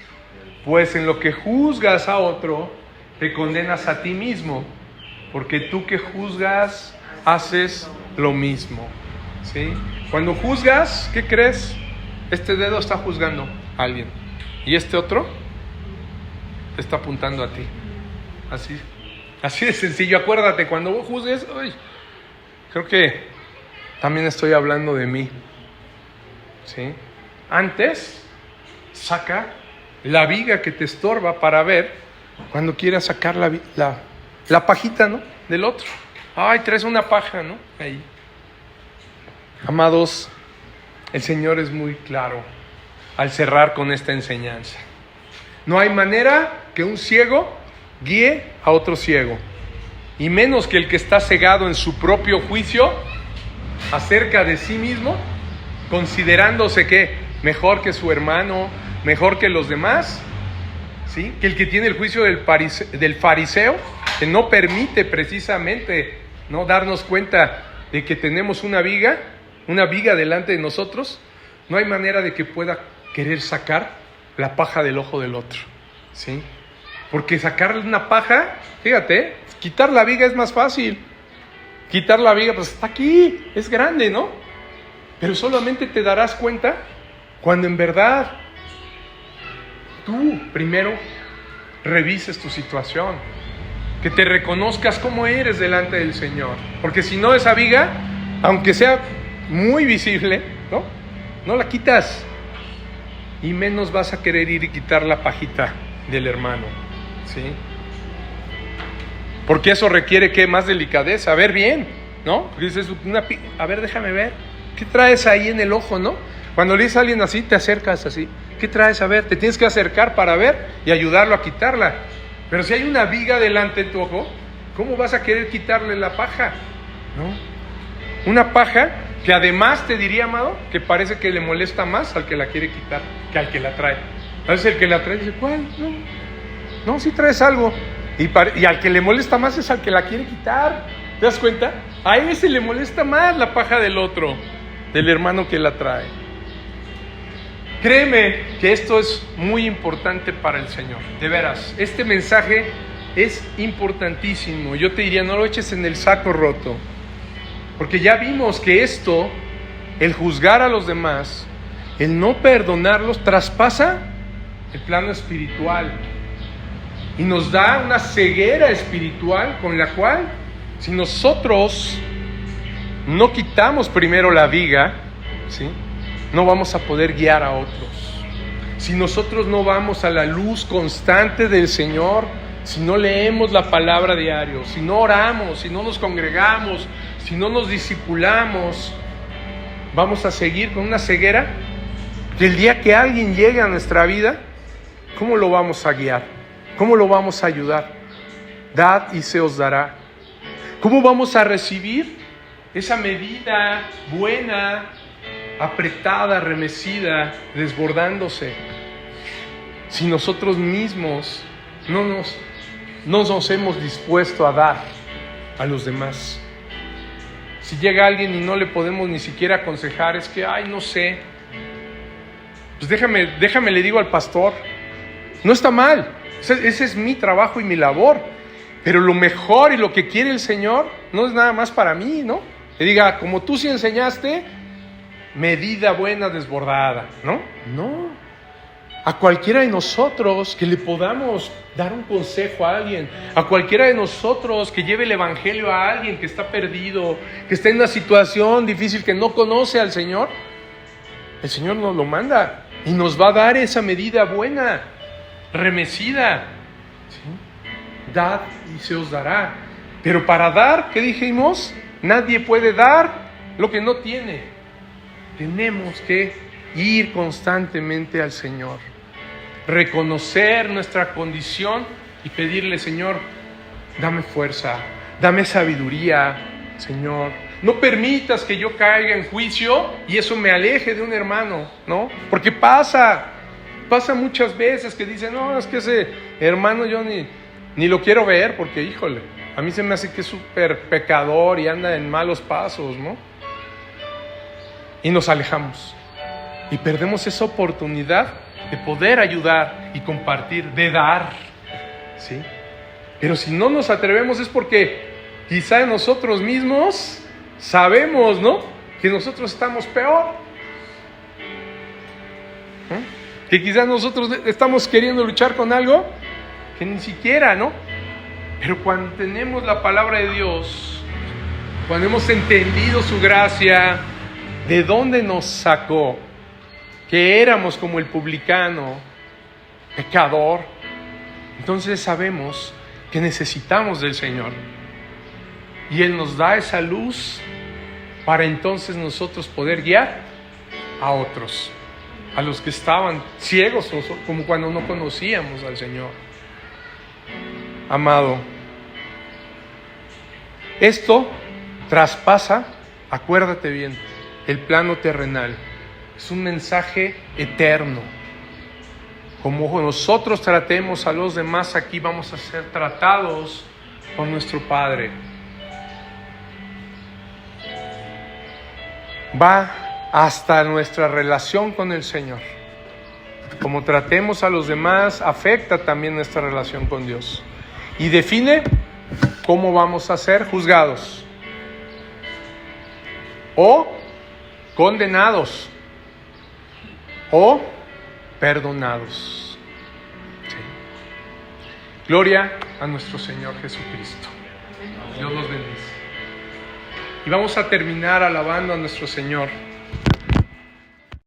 pues en lo que juzgas a otro, te condenas a ti mismo, porque tú que juzgas, haces lo mismo, ¿sí? Cuando juzgas, ¿qué crees? Este dedo está juzgando a alguien y este otro te está apuntando a ti. Así de sencillo. Acuérdate, cuando vos juzgues, creo que también estoy hablando de mí, ¿sí? Antes, saca la viga que te estorba para ver cuando quieras sacar la pajita, ¿no? Del otro. Ay, traes una paja, ¿no? Ahí. Amados, el Señor es muy claro al cerrar con esta enseñanza. No hay manera que un ciego guíe a otro ciego, y menos que el que está cegado en su propio juicio acerca de sí mismo, considerándose que mejor que su hermano, mejor que los demás, ¿sí? Que el que tiene el juicio del fariseo, que no permite precisamente, ¿no?, darnos cuenta de que tenemos una viga delante de nosotros. No hay manera de que pueda querer sacar la paja del ojo del otro, ¿sí? Porque sacarle una paja, fíjate, quitar la viga es más fácil. Quitar la viga, pues está aquí, es grande, ¿no? Pero solamente te darás cuenta cuando en verdad tú primero revises tu situación, que te reconozcas cómo eres delante del Señor. Porque si no, esa viga, aunque sea muy visible, no la quitas. Y menos vas a querer ir y quitar la pajita del hermano, ¿sí? Porque eso requiere que más delicadeza, ver bien, ¿no? Porque dices, a ver, déjame ver, ¿qué traes ahí en el ojo, no? Cuando le dices a alguien así, te acercas así, ¿qué traes? A ver, te tienes que acercar para ver y ayudarlo a quitarla. Pero si hay una viga delante de tu ojo, ¿cómo vas a querer quitarle la paja? ¿No? Una paja que además te diría, amado, que parece que le molesta más al que la quiere quitar que al que la trae. A veces el que la trae dice, ¿cuál? No, sí traes algo. Y al que le molesta más es al que la quiere quitar. ¿Te das cuenta? A ese le molesta más la paja del otro, del hermano que la trae. Créeme que esto es muy importante para el Señor. De veras, este mensaje es importantísimo. Yo te diría, no lo eches en el saco roto. Porque ya vimos que esto, el juzgar a los demás, el no perdonarlos, traspasa el plano espiritual. Y nos da una ceguera espiritual con la cual, si nosotros no quitamos primero la viga, ¿sí?, no vamos a poder guiar a otros. Si nosotros no vamos a la luz constante del Señor, si no leemos la palabra diario, si no oramos, si no nos congregamos, si no nos discipulamos, vamos a seguir con una ceguera que el día que alguien llegue a nuestra vida, ¿cómo lo vamos a guiar? ¿Cómo lo vamos a ayudar? Dad y se os dará. ¿Cómo vamos a recibir esa medida buena, apretada, remecida, desbordándose, si nosotros mismos no nos hemos dispuesto a dar a los demás? Si llega alguien y no le podemos ni siquiera aconsejar, es que, no sé, pues déjame le digo al pastor. No está mal, ese es mi trabajo y mi labor, pero lo mejor y lo que quiere el Señor no es nada más para mí, ¿no? Le diga, como tú sí enseñaste, medida buena, desbordada, ¿no? No. A cualquiera de nosotros que le podamos dar un consejo a alguien, a cualquiera de nosotros que lleve el evangelio a alguien que está perdido, que está en una situación difícil, que no conoce al Señor, el Señor nos lo manda y nos va a dar esa medida buena, remecida, ¿sí? Dad y se os dará. Pero para dar, ¿qué dijimos? Nadie puede dar lo que no tiene. Tenemos que ir constantemente al Señor, reconocer nuestra condición y pedirle, Señor, dame fuerza, dame sabiduría, Señor. No permitas que yo caiga en juicio y eso me aleje de un hermano, ¿no? Porque pasa muchas veces que dicen, no, es que ese hermano yo ni lo quiero ver porque, híjole, a mí se me hace que es súper pecador y anda en malos pasos, ¿no? Y nos alejamos y perdemos esa oportunidad de poder ayudar y compartir, de dar, ¿sí? Pero si no nos atrevemos es porque quizá nosotros mismos sabemos, ¿no?, que nosotros estamos peor, que quizás nosotros estamos queriendo luchar con algo que ni siquiera, ¿no? Pero cuando tenemos la palabra de Dios, cuando hemos entendido su gracia, de dónde nos sacó, que éramos como el publicano, pecador, entonces sabemos que necesitamos del Señor y Él nos da esa luz para entonces nosotros poder guiar a otros, a los que estaban ciegos, como cuando no conocíamos al Señor. Amado, esto traspasa, acuérdate bien, el plano terrenal. Es un mensaje eterno. Como nosotros tratemos a los demás aquí, vamos a ser tratados por nuestro Padre. Va hasta nuestra relación con el Señor. Como tratemos a los demás, afecta también nuestra relación con Dios. Y define cómo vamos a ser juzgados. O condenados o perdonados. Sí. Gloria a nuestro Señor Jesucristo. Dios los bendice. Y vamos a terminar alabando a nuestro Señor.